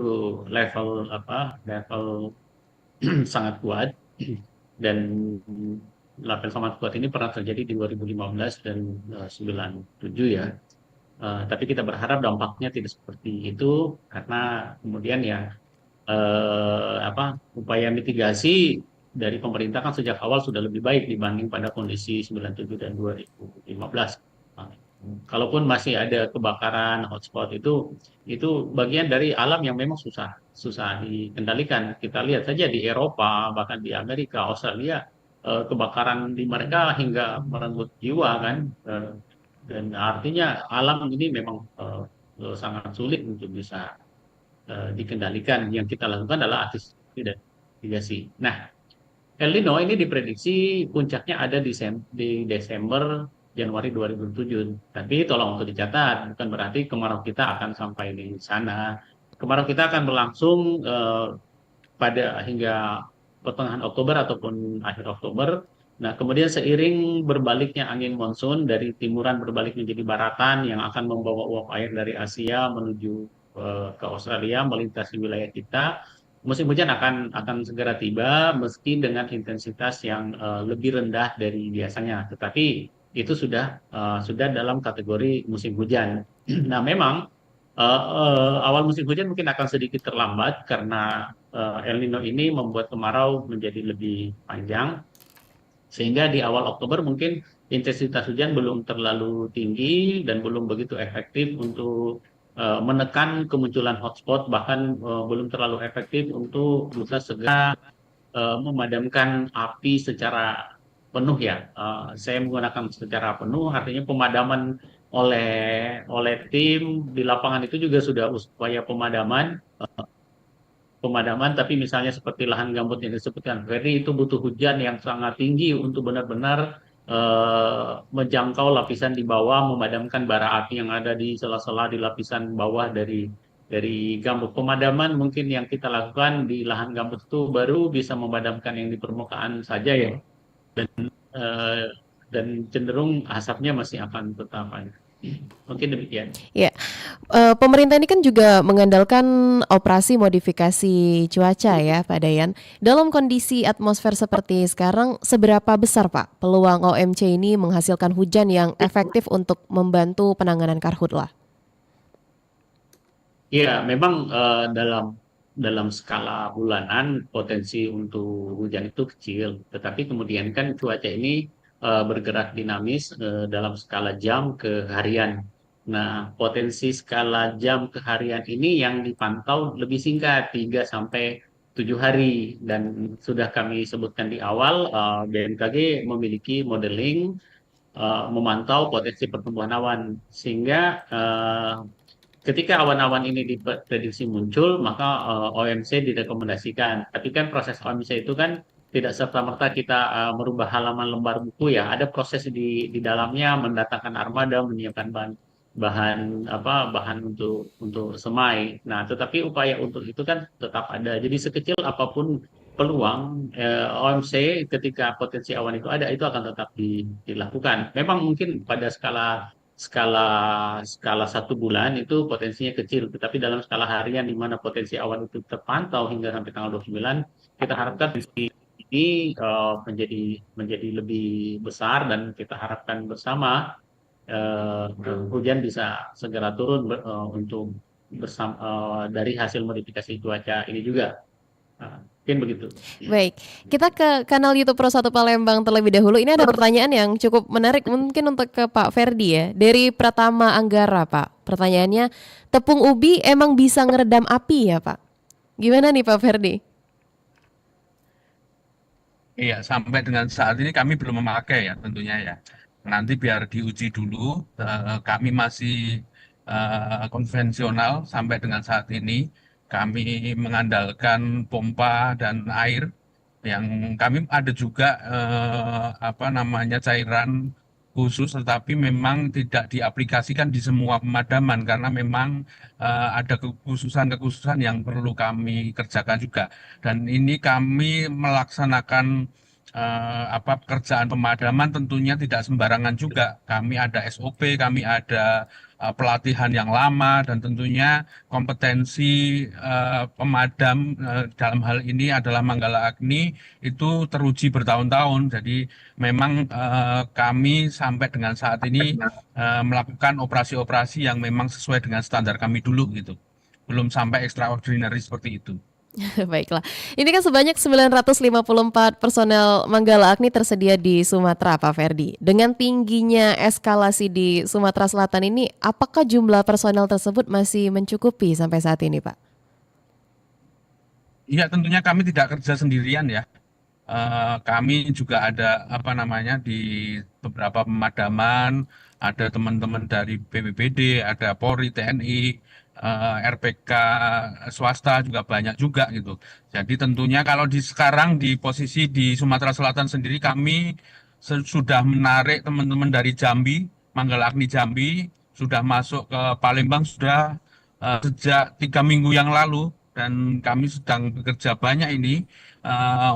level sangat kuat, dan level sangat kuat ini pernah terjadi di 2015 dan 97 ya. Tapi kita berharap dampaknya tidak seperti itu, karena kemudian ya upaya mitigasi dari pemerintah kan sejak awal sudah lebih baik dibanding pada kondisi 97 dan 2015. Kalaupun masih ada kebakaran hotspot, itu bagian dari alam yang memang susah dikendalikan. Kita lihat saja di Eropa, bahkan di Amerika, Australia, kebakaran di mereka hingga merenggut jiwa kan. Dan artinya alam ini memang sangat sulit untuk bisa dikendalikan. Yang kita lakukan adalah antisipasi dan mitigasi. Nah, El Nino ini diprediksi puncaknya ada di Desember Januari 2007. Tapi tolong untuk dicatat, bukan berarti kemarau kita akan sampai di sana. Kemarau kita akan berlangsung pada hingga pertengahan Oktober ataupun akhir Oktober. Nah, kemudian seiring berbaliknya angin monsun dari timuran berbalik menjadi baratan yang akan membawa uap air dari Asia menuju ke Australia melintasi wilayah kita, musim hujan akan segera tiba meski dengan intensitas yang lebih rendah dari biasanya. Tetapi itu sudah dalam kategori musim hujan. Nah, memang awal musim hujan mungkin akan sedikit terlambat karena El Nino ini membuat kemarau menjadi lebih panjang, sehingga di awal Oktober mungkin intensitas hujan belum terlalu tinggi dan belum begitu efektif untuk menekan kemunculan hotspot, bahkan belum terlalu efektif untuk bisa segera memadamkan api secara penuh ya. Saya menggunakan secara penuh, artinya pemadaman oleh tim di lapangan itu juga sudah upaya pemadaman, tapi misalnya seperti lahan gambut yang disebutkan Ferry, itu butuh hujan yang sangat tinggi untuk benar-benar menjangkau lapisan di bawah, memadamkan bara api yang ada di sela-sela di lapisan bawah dari gambut. Pemadaman mungkin yang kita lakukan di lahan gambut itu baru bisa memadamkan yang di permukaan saja ya. Dan cenderung asapnya masih akan tetap ada. Mungkin demikian. Ya, pemerintah ini kan juga mengandalkan operasi modifikasi cuaca ya, Pak Dayan. Dalam kondisi atmosfer seperti sekarang, seberapa besar Pak peluang OMC ini menghasilkan hujan yang efektif untuk membantu penanganan karhutla? Ya, memang dalam skala bulanan potensi untuk hujan itu kecil, tetapi kemudian kan cuaca ini bergerak dinamis dalam skala jam ke harian. Nah, potensi skala jam ke harian ini yang dipantau lebih singkat, 3 sampai hari dan sudah kami sebutkan di awal, BMKG memiliki modeling memantau potensi pertumbuhan awan sehingga ketika awan-awan ini diprediksi muncul, maka OMC direkomendasikan. Tapi kan proses OMC itu kan tidak serta-merta kita merubah halaman lembar buku ya. Ada proses di dalamnya mendatangkan armada, menyiapkan bahan untuk semai. Nah, tetapi upaya untuk itu kan tetap ada. Jadi sekecil apapun peluang OMC ketika potensi awan itu ada, itu akan tetap dilakukan. Memang mungkin pada skala skala skala 1 bulan itu potensinya kecil, tetapi dalam skala harian di mana potensi awan itu terpantau hingga sampai tanggal 29, kita harapkan ini menjadi lebih besar dan kita harapkan bersama hujan bisa segera turun untuk dari hasil modifikasi cuaca ini juga. Mungkin begitu. Baik, kita ke kanal YouTube Pro 1 Palembang terlebih dahulu. Ini ada pertanyaan yang cukup menarik mungkin untuk ke Pak Ferdi ya. Dari Pratama Anggara, Pak. Pertanyaannya, tepung ubi emang bisa ngeredam api ya, Pak? Gimana nih Pak Ferdi? Iya, sampai dengan saat ini kami belum memakai ya tentunya ya. Nanti biar diuji dulu, kami masih konvensional sampai dengan saat ini. Kami mengandalkan pompa dan air yang kami ada juga cairan khusus, tetapi memang tidak diaplikasikan di semua pemadaman karena memang ada kekhususan-kekhususan yang perlu kami kerjakan juga. Dan ini kami melaksanakan pekerjaan pemadaman tentunya tidak sembarangan juga. Kami ada SOP, kami ada pelatihan yang lama dan tentunya kompetensi pemadam dalam hal ini adalah Manggala Agni itu teruji bertahun-tahun. Jadi memang kami sampai dengan saat ini melakukan operasi-operasi yang memang sesuai dengan standar kami dulu gitu. Belum sampai extraordinary seperti itu. Baiklah, ini kan sebanyak 954 personel Manggala Agni tersedia di Sumatera, Pak Ferdi. Dengan tingginya eskalasi di Sumatera Selatan ini, apakah jumlah personel tersebut masih mencukupi sampai saat ini, Pak? Iya, tentunya kami tidak kerja sendirian ya. Kami juga ada di beberapa pemadaman, ada teman-teman dari BPBD, ada Polri, TNI, RPK swasta juga banyak juga gitu. Jadi tentunya kalau sekarang di posisi di Sumatera Selatan sendiri kami sudah menarik teman-teman dari Jambi, Manggala Agni Jambi, sudah masuk ke Palembang sudah sejak 3 minggu yang lalu dan kami sedang bekerja banyak ini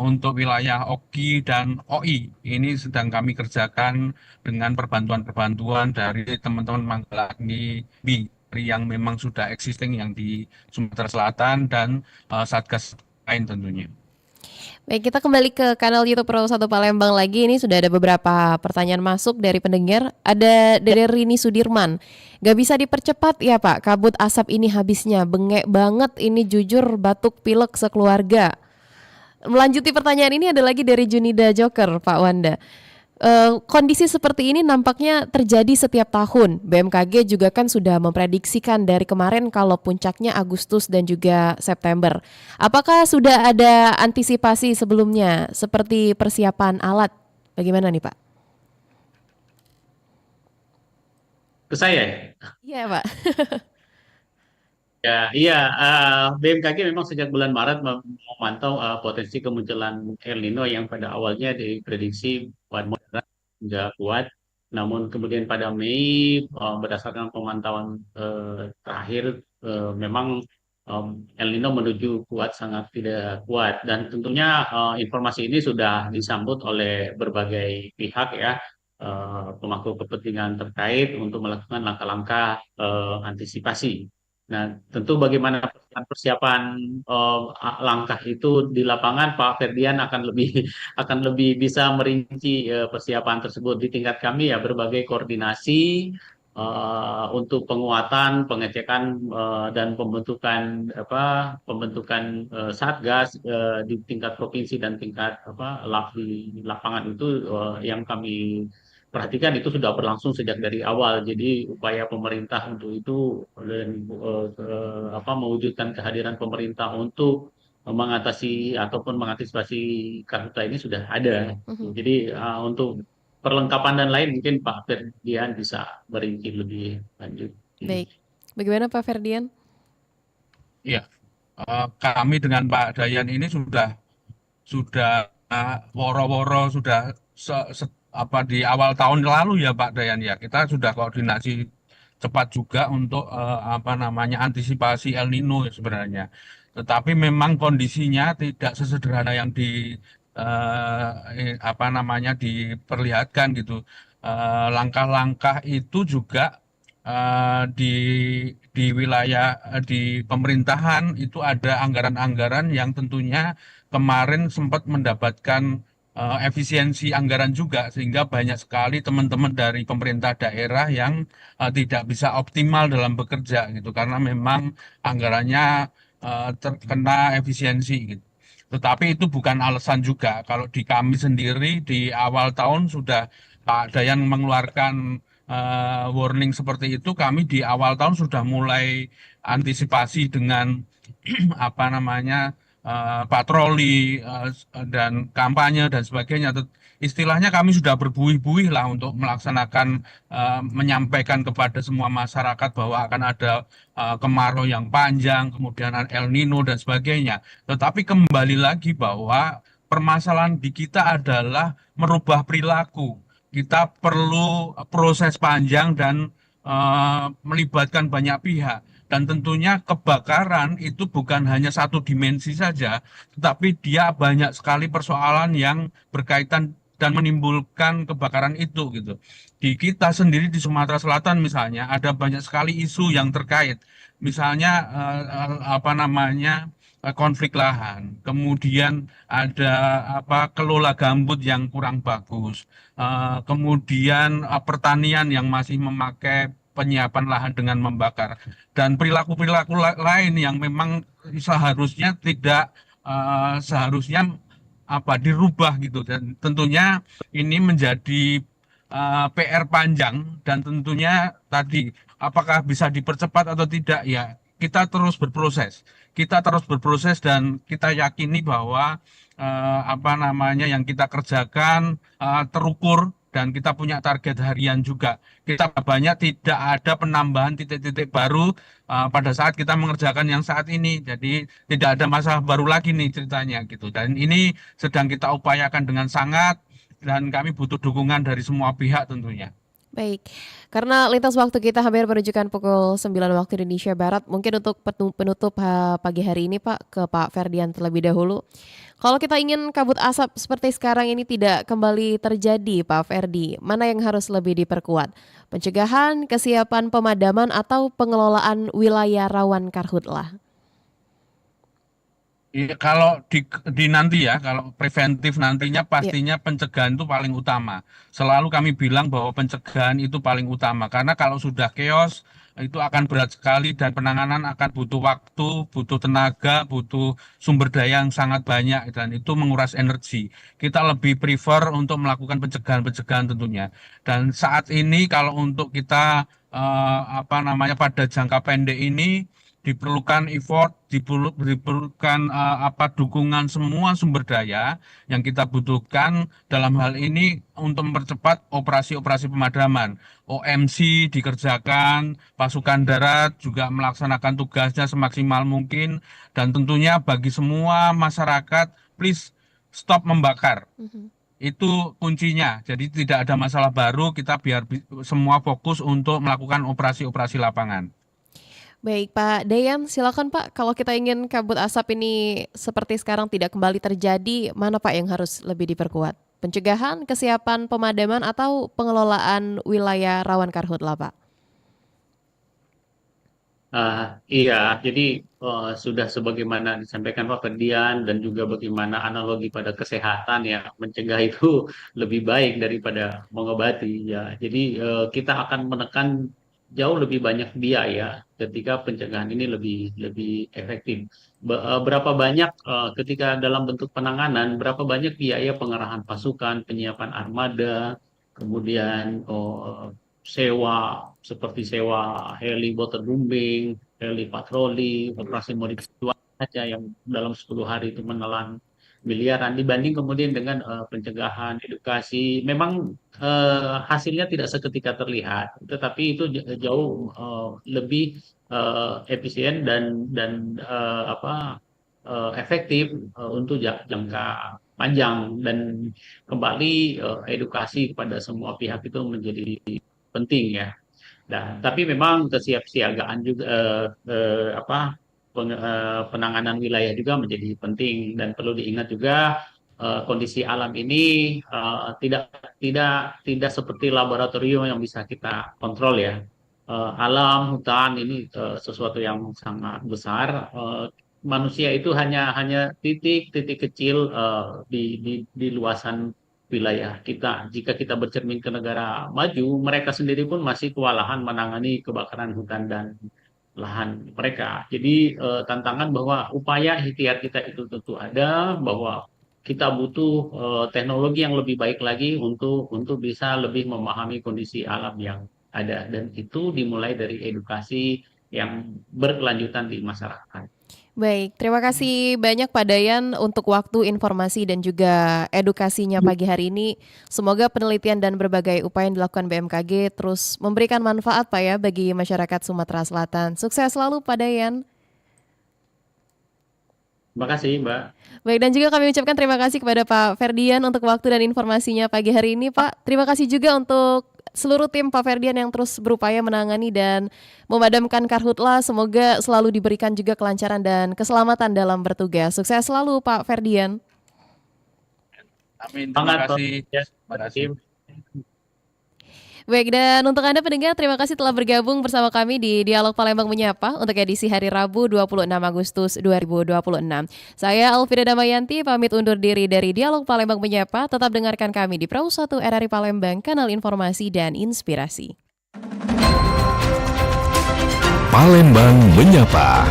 untuk wilayah OKI dan OI. Ini sedang kami kerjakan dengan perbantuan-perbantuan dari teman-teman Manggala Agni yang memang sudah existing yang di Sumatera Selatan dan Satgas lain tentunya. Baik, kita kembali ke kanal YouTube Pro 1 Palembang lagi. Ini sudah ada beberapa pertanyaan masuk dari pendengar. Ada dari Rini Sudirman. Gak bisa dipercepat ya Pak, kabut asap ini habisnya. Bengek banget ini, jujur batuk pilek sekeluarga. Melanjuti pertanyaan ini ada lagi dari Junida Joker, Pak Wanda. Kondisi seperti ini nampaknya terjadi setiap tahun. BMKG juga kan sudah memprediksikan dari kemarin kalau puncaknya Agustus dan juga September. Apakah sudah ada antisipasi sebelumnya seperti persiapan alat? Bagaimana nih Pak? Ke saya? Iya Pak. Ya, iya. BMKG memang sejak bulan Maret memantau potensi kemunculan El Nino yang pada awalnya diprediksi moderat hingga kuat. Namun kemudian pada Mei berdasarkan pemantauan terakhir memang El Nino menuju kuat sangat tidak kuat dan tentunya informasi ini sudah disambut oleh berbagai pihak ya. Pemangku kepentingan terkait untuk melakukan langkah-langkah antisipasi. Nah, tentu bagaimana persiapan langkah itu di lapangan, Pak Ferdian akan lebih bisa merinci persiapan tersebut di tingkat kami ya berbagai koordinasi untuk penguatan, pengecekan dan pembentukan satgas di tingkat provinsi dan tingkat di lapangan itu yang kami perhatikan itu sudah berlangsung sejak dari awal. Jadi upaya pemerintah untuk itu dan mewujudkan kehadiran pemerintah untuk mengatasi ataupun mengantisipasi karhutla ini sudah ada. Mhm. Jadi untuk perlengkapan dan lain mungkin Pak Ferdian bisa merinci lebih lanjut. Baik. Bagaimana Pak Ferdian? Iya, kami dengan Pak Dayan ini sudah woro-woro sudah di awal tahun lalu ya Pak Dayan ya, kita sudah koordinasi cepat juga untuk antisipasi El Nino sebenarnya. Tetapi memang kondisinya tidak sesederhana yang diperlihatkan gitu. Langkah-langkah itu juga di wilayah di pemerintahan itu ada anggaran-anggaran yang tentunya kemarin sempat mendapatkan efisiensi anggaran juga sehingga banyak sekali teman-teman dari pemerintah daerah yang tidak bisa optimal dalam bekerja gitu karena memang anggarannya terkena efisiensi gitu. Tetapi itu bukan alasan juga. Kalau di kami sendiri di awal tahun sudah Pak Dayan mengeluarkan warning seperti itu, kami di awal tahun sudah mulai antisipasi dengan patroli dan kampanye dan sebagainya. Istilahnya kami sudah berbuih-buih lah untuk melaksanakan menyampaikan kepada semua masyarakat bahwa akan ada kemarau yang panjang, kemudian El Nino dan sebagainya. Tetapi kembali lagi bahwa permasalahan di kita adalah merubah perilaku. Kita perlu proses panjang dan melibatkan banyak pihak. Dan tentunya kebakaran itu bukan hanya satu dimensi saja, tetapi dia banyak sekali persoalan yang berkaitan dan menimbulkan kebakaran itu gitu. Di kita sendiri di Sumatera Selatan misalnya ada banyak sekali isu yang terkait. Misalnya konflik lahan, kemudian ada kelola gambut yang kurang bagus, kemudian pertanian yang masih memakai penyiapan lahan dengan membakar, dan perilaku-perilaku lain yang memang seharusnya tidak seharusnya dirubah gitu. Dan tentunya ini menjadi PR panjang dan tentunya tadi apakah bisa dipercepat atau tidak ya kita terus berproses. Kita terus berproses dan kita yakini bahwa yang kita kerjakan terukur dan kita punya target harian juga. Kita banyak tidak ada penambahan titik-titik baru pada saat kita mengerjakan yang saat ini. Jadi tidak ada masalah baru lagi nih ceritanya gitu. Dan ini sedang kita upayakan dengan sangat dan kami butuh dukungan dari semua pihak tentunya. Baik, karena lintas waktu kita hampir menunjukkan pukul 9 waktu Indonesia Barat, mungkin untuk penutup pagi hari ini Pak, ke Pak Ferdian terlebih dahulu. Kalau kita ingin kabut asap seperti sekarang ini tidak kembali terjadi Pak Ferdi, mana yang harus lebih diperkuat? Pencegahan, kesiapan pemadaman, atau pengelolaan wilayah rawan karhutlah? Iya, kalau kalau preventif nantinya pastinya pencegahan itu paling utama. Selalu kami bilang bahwa pencegahan itu paling utama karena kalau sudah chaos itu akan berat sekali dan penanganan akan butuh waktu, butuh tenaga, butuh sumber daya yang sangat banyak dan itu menguras energi. Kita lebih prefer untuk melakukan pencegahan-pencegahan tentunya. Dan saat ini kalau untuk kita pada jangka pendek ini diperlukan effort, diperlukan dukungan semua sumber daya yang kita butuhkan dalam hal ini untuk mempercepat operasi-operasi pemadaman. OMC dikerjakan, pasukan darat juga melaksanakan tugasnya semaksimal mungkin, dan tentunya bagi semua masyarakat, please stop membakar. Itu kuncinya. Jadi tidak ada masalah baru, kita biar semua fokus untuk melakukan operasi-operasi lapangan. Baik Pak Dayan, silakan Pak. Kalau kita ingin kabut asap ini seperti sekarang tidak kembali terjadi, mana Pak yang harus lebih diperkuat? Pencegahan, kesiapan pemadaman, atau pengelolaan wilayah rawan karhutlah Pak? Iya, jadi sudah sebagaimana disampaikan Pak Ferdian dan juga bagaimana analogi pada kesehatan ya, mencegah itu lebih baik daripada mengobati ya. Jadi kita akan menekan jauh lebih banyak biaya ketika pencegahan ini lebih efektif. Berapa banyak ketika dalam bentuk penanganan, berapa banyak biaya pengerahan pasukan, penyiapan armada, kemudian sewa seperti sewa heli waterbombing, heli patroli, operasi modifikasi saja yang dalam 10 hari itu menelan miliaran dibanding kemudian dengan pencegahan, edukasi. Memang hasilnya tidak seketika terlihat, tetapi itu jauh lebih efisien dan efektif untuk jangka panjang, dan kembali edukasi kepada semua pihak itu menjadi penting ya. Nah, tapi memang kesiapsiagaan juga penanganan wilayah juga menjadi penting, dan perlu diingat juga kondisi alam ini tidak seperti laboratorium yang bisa kita kontrol ya. Alam hutan ini sesuatu yang sangat besar. Manusia itu hanya titik kecil di luasan wilayah kita. Jika kita bercermin ke negara maju, mereka sendiri pun masih kewalahan menangani kebakaran hutan dan lahan mereka. Jadi tantangan bahwa upaya ikhtiar kita itu tentu ada, bahwa kita butuh teknologi yang lebih baik lagi untuk bisa lebih memahami kondisi alam yang ada, dan itu dimulai dari edukasi yang berkelanjutan di masyarakat. Baik, terima kasih banyak Pak Dayan untuk waktu, informasi, dan juga edukasinya pagi hari ini. Semoga penelitian dan berbagai upaya yang dilakukan BMKG terus memberikan manfaat Pak ya bagi masyarakat Sumatera Selatan. Sukses selalu Pak Dayan. Terima kasih Mbak. Baik, dan juga kami ucapkan terima kasih kepada Pak Ferdian untuk waktu dan informasinya pagi hari ini Pak. Terima kasih juga untuk seluruh tim Pak Ferdian yang terus berupaya menangani dan memadamkan karhutla. Semoga selalu diberikan juga kelancaran dan keselamatan dalam bertugas. Sukses selalu Pak Ferdian. Amin. Terima kasih. Terima kasih. Baik, dan untuk Anda pendengar, terima kasih telah bergabung bersama kami di Dialog Palembang Menyapa untuk edisi hari Rabu 26 Agustus 2026. Saya Alvira Damayanti pamit undur diri dari Dialog Palembang Menyapa. Tetap dengarkan kami di Pro 1 RRI Palembang, kanal informasi dan inspirasi. Palembang Menyapa.